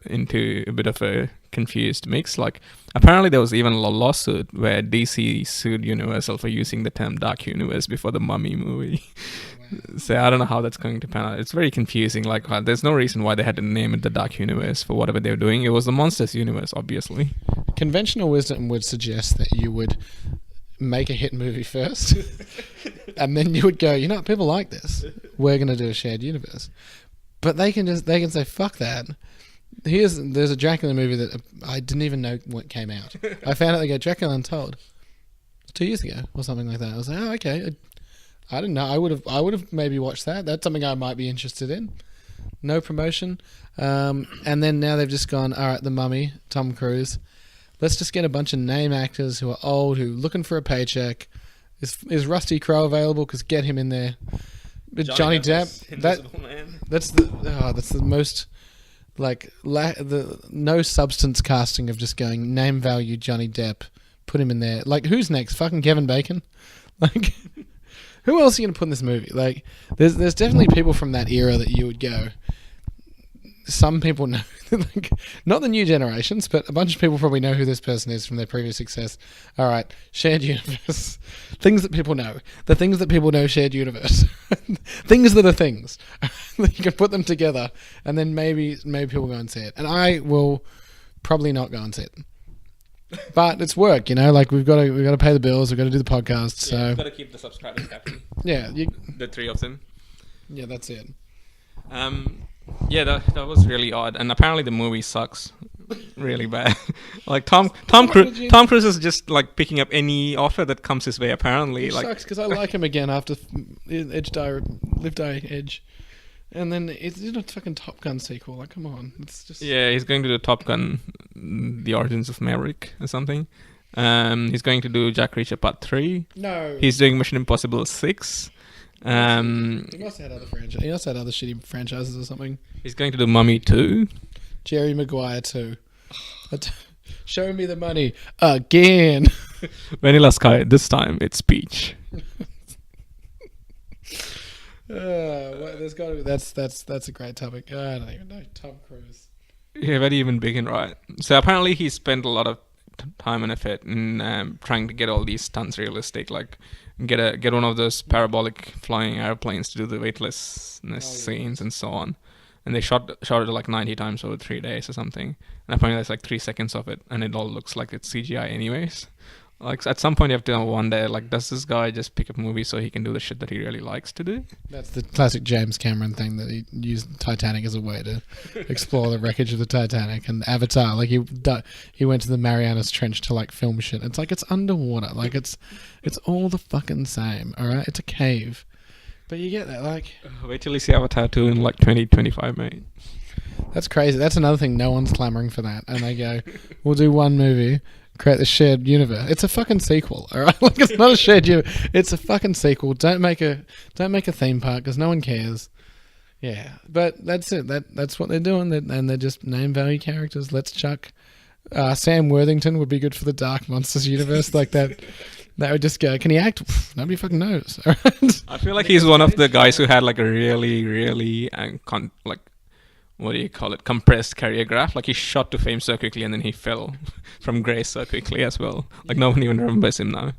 into a bit of a confused mix. Like, apparently there was even a lawsuit where DC sued Universal for using the term Dark Universe before the Mummy movie. So I don't know how that's going to pan out. It's very confusing. Like, there's no reason why they had to name it the Dark Universe for whatever they were doing. It was the Monsters universe, obviously. Conventional wisdom would suggest that you would make a hit movie first, and then you would go, you know, people like this. We're going to do a shared universe. But they can say, fuck that. There's a Dracula movie that I didn't even know what came out. I found out they go Dracula Untold 2 years ago or something like that. I was like, oh, okay. I didn't know. I would have maybe watched that. That's something I might be interested in. No promotion. And then now they've just gone, all right, The Mummy, Tom Cruise. Let's just get a bunch of name actors who are old, who are looking for a paycheck. Is Rusty Crowe available? Because get him in there. Johnny Depp. That's the most the no substance casting of just going name value Johnny Depp. Put him in there. Like, who's next? Fucking Kevin Bacon. Like, who else are you gonna put in this movie? Like, there's definitely people from that era that you would go. Some people know, like, not the new generations, but a bunch of people probably know who this person is from their previous success. All right, shared universe. Things that people know. The things that people know, shared universe. Things that are things. You can put them together, and then maybe people go and see it. And I will probably not go and see it. But it's work, you know. Like, we've got to pay the bills. We've got to do the podcast. So you've got to keep the subscribers happy. Yeah, the three of them. Yeah, that's it. Yeah, that was really odd, and apparently the movie sucks really bad. Like, Tom Cruise is just like picking up any offer that comes his way. Apparently, Which sucks because I like him again after Live Die Edge, and then it's a fucking Top Gun sequel. Like, come on, it's just he's going to do Top Gun, The Origins of Maverick or something. He's going to do Jack Reacher Part 3. No, he's doing Mission Impossible 6. He must have had other franchises. He must have had other shitty franchises or something. He's going to do Mummy 2. Jerry Maguire 2. Show me the money again. Vanilla Sky. This time it's Peach. There's got to be. That's a great topic. I don't even know. Tom Cruise. Yeah, where do you even begin, right? So apparently he spent a lot of time and effort in trying to get all these stunts realistic, like get one of those parabolic flying airplanes to do the weightlessness scenes and so on. And they shot it like 90 times over 3 days or something. And apparently there's like 3 seconds of it, and it all looks like it's CGI anyways. Like, at some point you have to wonder, like, does this guy just pick up movies so he can do the shit that he really likes to do? That's the classic James Cameron thing, that he used Titanic as a way to explore the wreckage of the Titanic. And Avatar, like, he went to the Marianas Trench to, like, film shit. It's like, it's underwater. Like, it's all the fucking same, alright? It's a cave. But you get that, like... Wait till you see Avatar 2 in, like, 2025, mate. That's crazy. That's another thing. No one's clamoring for that. And they go, we'll do one movie... create the shared universe. It's a fucking sequel, all right? Like, it's not a shared universe. It's a fucking sequel. Don't make a theme park because no one cares. Yeah, but that's it. That's what they're doing, and they're just name value characters. Let's chuck Sam Worthington would be good for the Dark Monsters universe, like that. That would just go. Can he act? Nobody fucking knows. I feel like he's one of the guys who had like a really like, what do you call it, compressed career graph. Like he shot to fame so quickly and then he fell from grace so quickly as well. Like no one even remembers him now.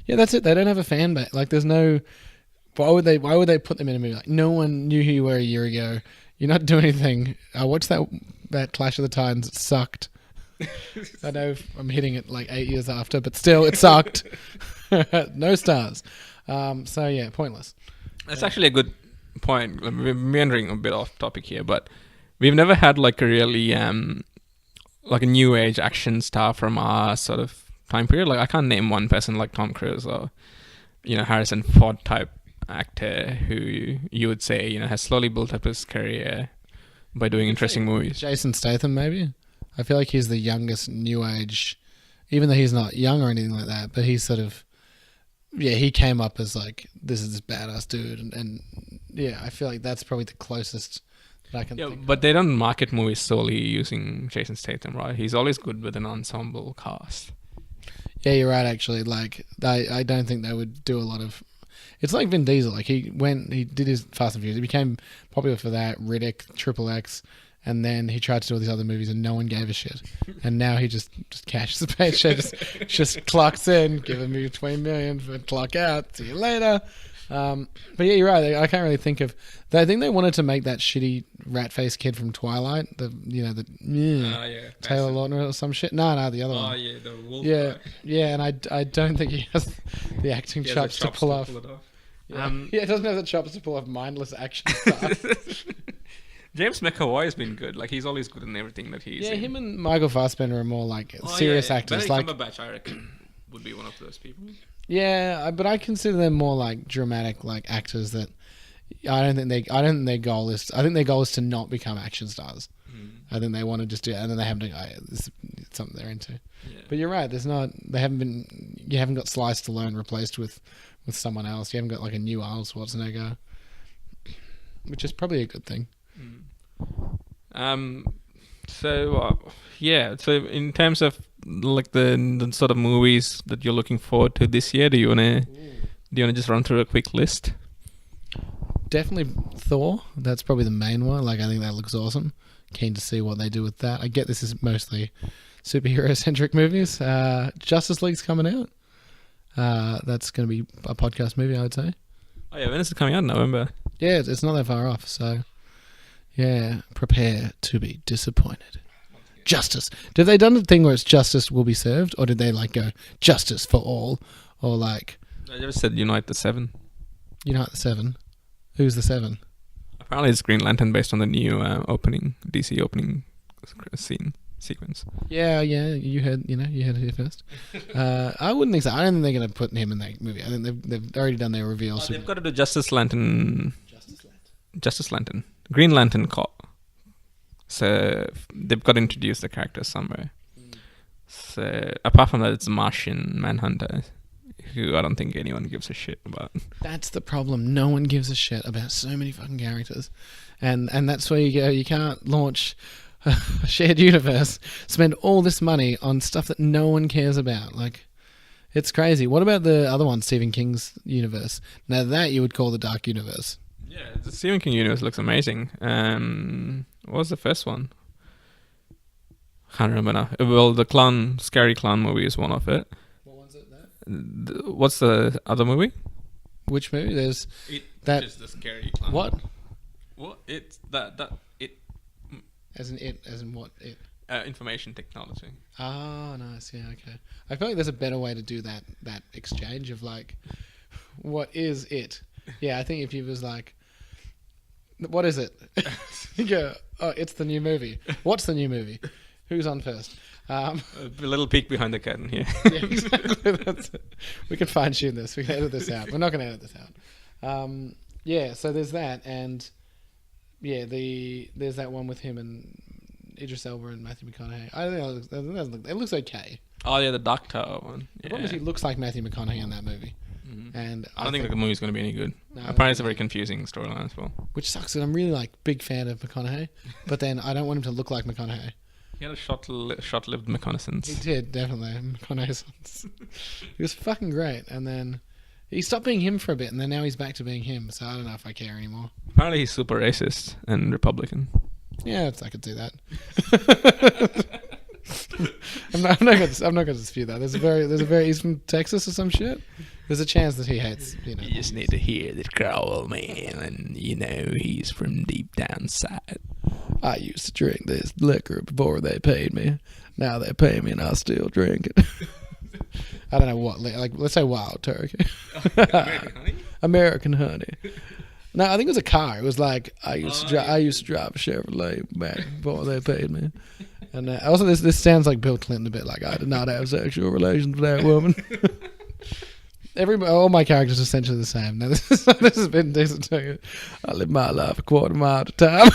Yeah, that's it. They don't have a fan base. Like there's no. Why would they put them in a movie? Like no one knew who you were a year ago. You're not doing anything. I watched that Clash of the Titans. It sucked. I know I'm hitting it like 8 years after, but still, it sucked. No stars. So yeah, pointless. That's actually a good point. We're meandering a bit off topic here, but we've never had like a really like a new age action star from our sort of time period. Like I can't name one person like Tom Cruise or Harrison Ford type actor who you would say has slowly built up his career by doing interesting movies. Jason Statham, maybe. I feel like he's the youngest new age, even though he's not young or anything like that. But he's sort of, he came up as like this is this badass dude, and I feel like that's probably the closest that I can think. But they don't market movies solely using Jason Statham, right? He's always good with an ensemble cast. Yeah, you're right. Actually, like I don't think they would do a lot of. It's like Vin Diesel. Like he did his Fast and Furious. He became popular for that. Riddick, Triple X. And then he tried to do all these other movies, and no one gave a shit. And now he just cashes the paycheck, just clocks in, giving me $20 million for clock out. See you later. But yeah, you're right. I can't really think of. I think they wanted to make that shitty rat-faced kid from Twilight. Taylor Lautner or some shit. No, the other one. Oh yeah, the wolf. Yeah, guy. yeah, and I don't think he has the acting chops to pull off. It off. It doesn't have the chops to pull off mindless action stuff. James McAvoy has been good. Like he's always good in everything that he's in. Him and Michael Fassbender are more like serious actors. Benedict Like Cumberbatch, I reckon, would be one of those people. yeah, but I consider them more like dramatic like actors that I don't think their goal is. I think their goal is to not become action stars. I think they want to just do it, and then they have to. This is something they're into. Yeah. But you're right. There's not. They haven't been. You haven't got Sly Stallone replaced with someone else. You haven't got like a new Arnold Schwarzenegger, which is probably a good thing. So in terms of like the sort of movies that you're looking forward to this year, do you wanna just run through a quick list? Definitely Thor. That's probably the main one. Like I think that looks awesome. Keen to see what they do with that. I get this is mostly superhero centric movies. Justice League's coming out. That's going to be a podcast movie, I would say. Oh yeah, when is it coming out? November. Yeah, it's not that far off. So yeah, prepare to be disappointed. Justice. Did they done the thing where it's justice will be served, or did they like go justice for all, or like? I just said Unite the Seven. Unite the Seven. Who's the Seven? Apparently, it's Green Lantern based on the new DC opening scene sequence. Yeah. You heard it here first. I wouldn't think so. I don't think they're going to put him in that movie. I think they've already done their reveal. They've got to do Justice Lantern. Green Lantern Corps. So they've got to introduce the characters somewhere. So apart from that, it's Martian Manhunter, who I don't think anyone gives a shit about. That's the problem. No one gives a shit about so many fucking characters, and that's where you go. You can't launch a shared universe, spend all this money on stuff that no one cares about. Like, it's crazy. What about the other one, Stephen King's universe? Now that you would call the Dark Universe. Yeah, the Stephen King universe looks amazing. What was the first one? Can't remember now. Well, the Scary Clown movie is one of it. What one's it? That? What's the other movie? Which movie? There's that. Is the Scary Clown. What? What? It's that it. As in what? It. Information technology. Oh, nice. Yeah, okay. I feel like there's a better way to do that exchange of like, what is it? Yeah, I think if you was like, what is it? You go, oh, it's the new movie. What's the new movie? Who's on first? A little peek behind the curtain here. Yeah, exactly. That's it. We can fine tune this. We can edit this out. We're not going to edit this out. Yeah, so there's that, and yeah, there's that one with him and Idris Elba and Matthew McConaughey. I think it looks okay. Oh yeah, the Dark Tower one. The problem is he looks like Matthew McConaughey in that movie. Mm-hmm. And I don't think the movie's going to be any good. No, Apparently, it's a very confusing storyline as well. which sucks. And I'm really like big fan of McConaughey, but then I don't want him to look like McConaughey. He had a short-lived reconnaissance. He did definitely. McConaughey, he was fucking great, and then he stopped being him for a bit, and then now he's back to being him. So I don't know if I care anymore. Apparently, he's super racist and Republican. Yeah, I could do that. I'm not going to dispute that. There's a very he's from Texas or some shit. There's a chance that he hates, you know. You just need to hear the growl, man, and you know he's from deep down south. I used to drink this liquor before they paid me. Now they pay me and I still drink it. I don't know what, like let's say Wild Turkey. American Honey? American Honey. No, I think it was a car. It was like I used to drive a Chevrolet back before they paid me. And also, this sounds like Bill Clinton a bit. Like I did not have sexual relations with that woman. All my characters are essentially the same. Now, this has been decent too. I live my life a quarter mile at a time.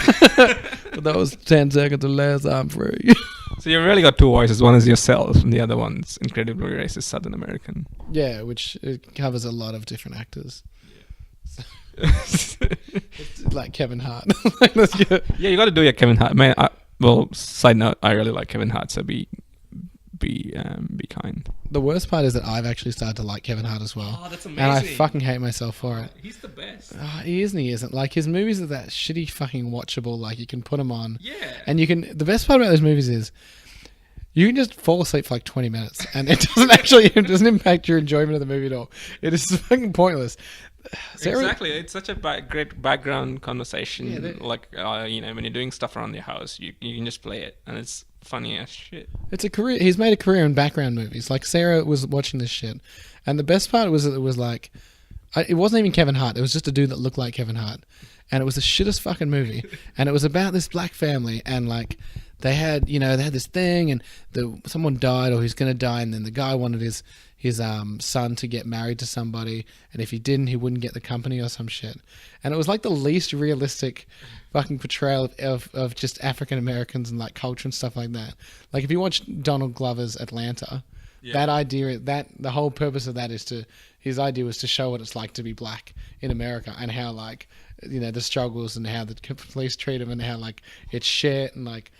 For those 10 seconds or less, I'm free. So you've really got two voices. One is yourself, and the other one's incredibly racist Southern American. Yeah, which it covers a lot of different actors. It's like Kevin Hart. Let's get Yeah, you got to do your Kevin Hart. Man, well, side note, I really like Kevin Hart, so be kind. The worst part is that I've actually started to like Kevin Hart as well. Oh, that's And I fucking hate myself for it. He's the best. He is and he isn't. Like, his movies are that shitty fucking watchable. Like, you can put them on. Yeah. And you can... The best part about those movies is you can just fall asleep for like 20 minutes and it doesn't impact your enjoyment of the movie at all. It is fucking pointless. Exactly. It's such a great background conversation. Yeah, like, you know, when you're doing stuff around your house, you can just play it and it's funny as shit. It's a career. He's made a career in background movies. Like, Sarah was watching this shit. And the best part was that it was like... it wasn't even Kevin Hart. It was just a dude that looked like Kevin Hart. And it was the shittest fucking movie. And it was about this black family and like... They had this thing, and someone died, or he's going to die, and then the guy wanted his son to get married to somebody, and if he didn't, he wouldn't get the company or some shit. And it was like the least realistic fucking portrayal of just African Americans and like culture and stuff like that. Like if you watch Donald Glover's Atlanta, that idea, the whole purpose of that is his idea was to show what it's like to be black in America and how like, you know, the struggles and how the police treat him and how like it's shit and like,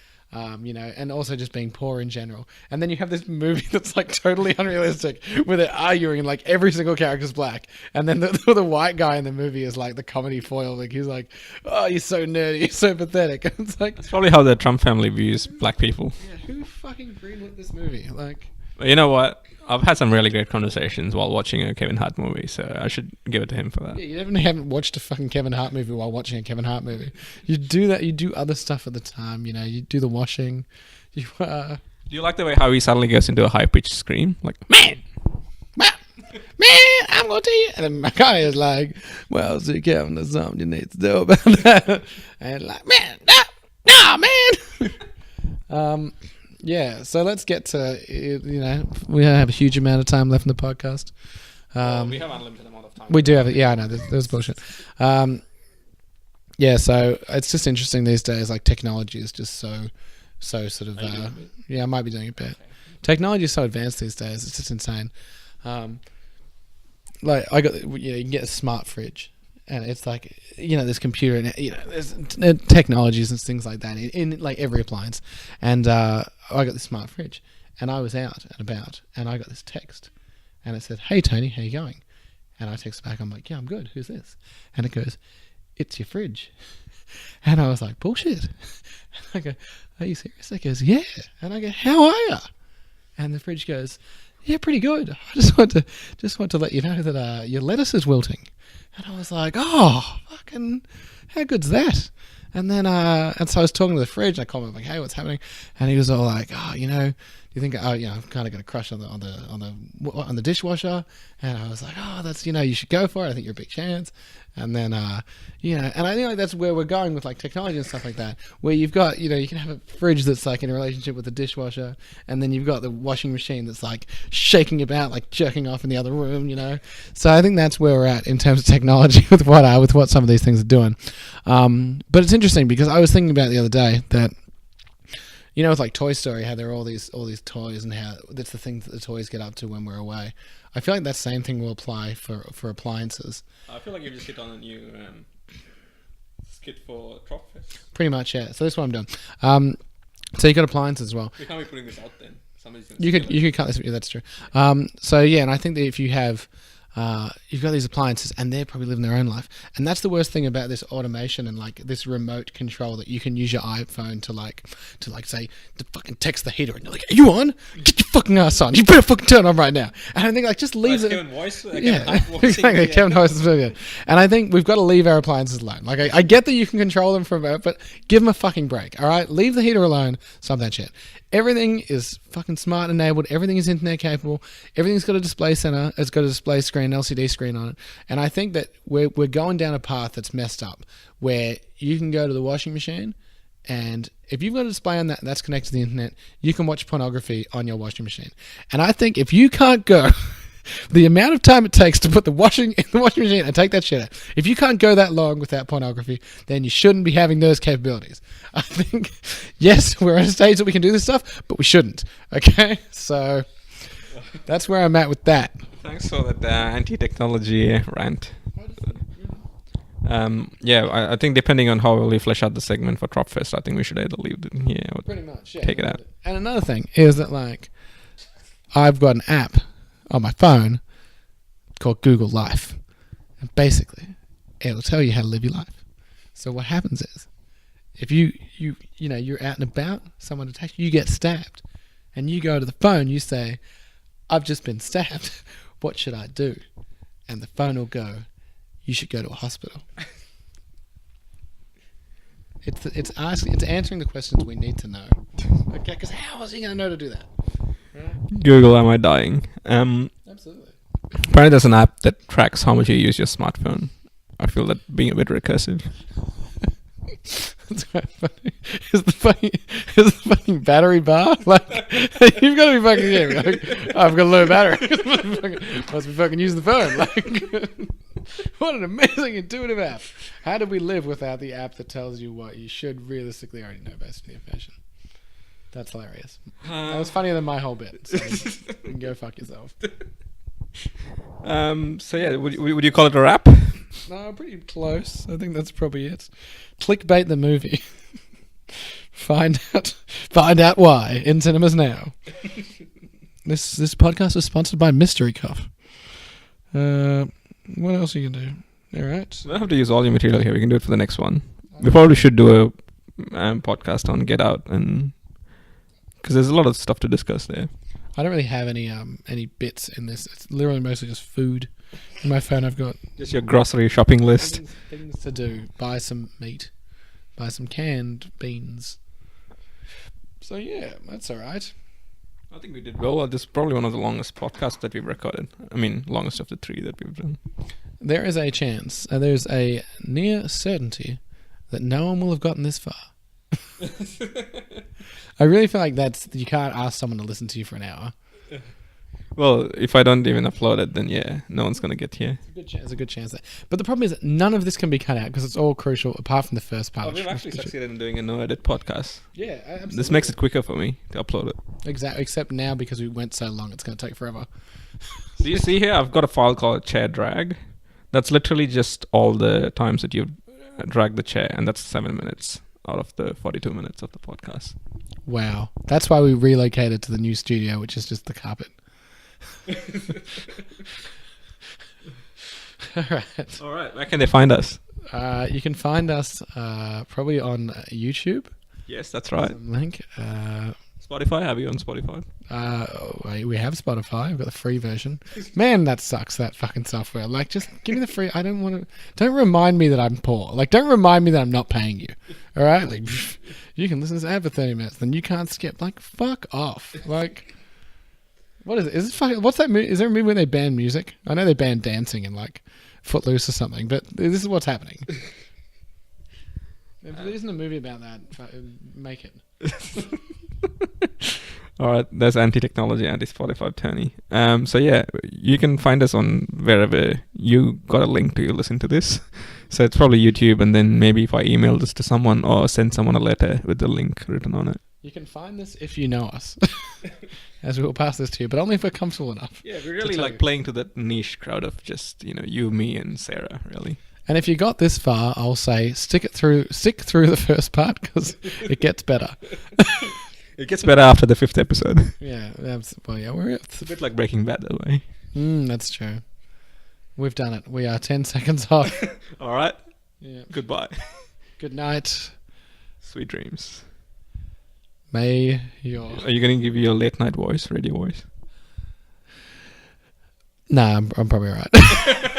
you know, and also just being poor in general. And then you have this movie that's like totally unrealistic where they're arguing and like every single character's black. And then the white guy in the movie is like the comedy foil. Like he's like, oh, you're so nerdy, you're so pathetic. And it's like... That's probably how the Trump family views black people. Yeah, who fucking greenlit this movie? Like... You know what? I've had some really great conversations while watching a Kevin Hart movie, so I should give it to him for that. Yeah, you definitely haven't watched a fucking Kevin Hart movie while watching a Kevin Hart movie. You do that. You do other stuff at the time. You know, you do the washing. Do you like the way how he suddenly goes into a high-pitched scream? Like, man, I'm going to tell you. And then McConaughey is like, well, see, Kevin, there's something you need to do about that. And like, man, no, man. Yeah, so let's get to, you know, we don't have a huge amount of time left in the podcast. we have unlimited amount of time. We do have it. Yeah, I know. There's bullshit. Yeah, so it's just interesting these days. Like, technology is just so sort of... yeah, I might be doing a bit. Okay. Technology is so advanced these days. It's just insane. Like, you can get a smart fridge. And it's like, you know, there's computer and, you know, there's technologies and things like that in like every appliance. And I got this smart fridge and I was out and about and I got this text and it said, hey, Tony, how you going? And I text back, I'm like, yeah, I'm good. Who's this? And it goes, it's your fridge. And I was like, bullshit. And I go, are you serious? It goes, yeah. And I go, how are you? And the fridge goes, yeah, pretty good. I just want to let you know that your lettuce is wilting. And I was like, oh, fucking, how good's that? And then, and so I was talking to the fridge, and I called him, like, hey, what's happening? And he was all like, oh, you know, do you think, you know, I'm kind of going to crush on the dishwasher? And I was like, oh, that's, you know, you should go for it. I think you're a big chance. And then, you know, and I think like that's where we're going with like technology and stuff like that, where you've got, you know, you can have a fridge that's like in a relationship with the dishwasher, and then you've got the washing machine that's like shaking about, like jerking off in the other room, you know. So I think that's where we're at in terms of technology with what some of these things are doing. But it's interesting because I was thinking about it the other day that, You know, with like Toy Story, how there are all these toys and how that's the thing that the toys get up to when we're away. I feel like that same thing will apply for appliances. I feel like you just hit on a new skit for Tropfest. Pretty much, yeah. So that's what I'm doing. So you got appliances as well. We can't be putting this out then. Somebody's gonna You could cut this. Yeah, that's true. So yeah, and I think that if you have, you've got these appliances, and they're probably living their own life, and that's the worst thing about this automation and like this remote control that you can use your iPhone to say to fucking text the heater, and you're like, "Are you on? Get your fucking ass on! You better fucking turn on right now!" And I think like just leave it. Kevin Voice. Yeah, exactly. Kevin Voice is really good. And I think we've got to leave our appliances alone. Like I get that you can control them for a moment, but give them a fucking break. All right, leave the heater alone. Stop that shit. Everything is fucking smart enabled. Everything is internet capable. Everything's got a display center. It's got a display screen, LCD screen on it. And I think that we're going down a path that's messed up, where you can go to the washing machine, and if you've got a display on that's connected to the internet, you can watch pornography on your washing machine. And I think if you can't go the amount of time it takes to put the washing in the washing machine and take that shit out, if you can't go that long without pornography, then you shouldn't be having those capabilities. I think, yes, we're at a stage that we can do this stuff, but we shouldn't. Okay? So that's where I'm at with that. Thanks for that anti-technology rant. I think depending on how we flesh out the segment for Tropfest, I think we should either leave it here or Pretty much, yeah. take it out. And another thing is that, like, I've got an app on my phone called Google Life. And basically, it'll tell you how to live your life. So what happens is, if you're out and about, someone attacks you, you get stabbed. And you go to the phone, you say, "I've just been stabbed. What should I do?" And the phone will go, "You should go to a hospital." It's answering the questions we need to know. Okay, because how is he going to know to do that? Google, am I dying? Absolutely. Apparently there's an app that tracks how much you use your smartphone. I feel that being a bit recursive. That's quite funny. Is the fucking battery bar? Like, you've got to be fucking kidding me. Like, I've got a low battery. Must be fucking using the phone. Like, what an amazing intuitive app. How do we live without the app that tells you what you should realistically already know based on the information? That's hilarious. That was funnier than my whole bit. So you can go fuck yourself. So yeah, would you call it a wrap? No, pretty close. I think that's probably it. Clickbait the movie. Find out why in cinemas now. This podcast is sponsored by Mystery Cuff. What else you can do? All right. We don't have to use all your material here. We can do it for the next one. We probably should do a podcast on Get Out, and because there's a lot of stuff to discuss there. I don't really have any bits in this. It's literally mostly just food. In my phone, I've got just your grocery shopping list. Things to do. Buy some meat. Buy some canned beans. So yeah, that's all right. I think we did well. This is probably one of the longest podcasts that we've recorded. I mean, longest of the 3 that we've done. There is a chance. There's a near certainty that no one will have gotten this far. I really feel like you can't ask someone to listen to you for an hour. Well, if I don't even upload it, then yeah, no one's going to get here. It's a good chance. But the problem is that none of this can be cut out because it's all crucial apart from the first part. We've actually succeeded in doing a no-edit podcast. Yeah, absolutely. This makes it quicker for me to upload it. Exactly, except now because we went so long, it's going to take forever. So you see here, I've got a file called chair drag. That's literally just all the times that you've dragged the chair, and that's 7 minutes out of the 42 minutes of the podcast. Wow. That's why we relocated to the new studio, which is just the carpet. All right. Where can they find us? You can find us probably on YouTube. Yes, that's right. Link. Spotify. Have you on Spotify? We have Spotify. We've got the free version. Man, that sucks. That fucking software. Like, just give me the free. I don't want to. Don't remind me that I'm poor. Like, don't remind me that I'm not paying you. All right. Like, you can listen to this ad for 30 minutes, then you can't skip. Like, fuck off. Like. What is it? Is it fucking, what's that movie? Is there a movie where they ban music? I know they ban dancing in like Footloose or something, but this is what's happening. If there isn't a movie about that, make it. All right, there's anti-technology, anti-Spotify, Tony. So yeah, you can find us on wherever you got a link to listen to this. So it's probably YouTube, and then maybe if I email this to someone or send someone a letter with the link written on it. You can find this if you know us, as we will pass this to you, but only if we're comfortable enough. Yeah, we're really tell like you. playing to that niche crowd of just, you, me, and Sarah, really. And if you got this far, I'll say stick through the first part because it gets better. It gets better after the 5th episode. Yeah, we're It's a bit like Breaking Bad that way. that's true. We've done it. We are 10 seconds off. All right. Yeah. Goodbye. Good night. Sweet dreams. May your... Are you going to give your late night voice, radio voice? Nah, I'm probably all right.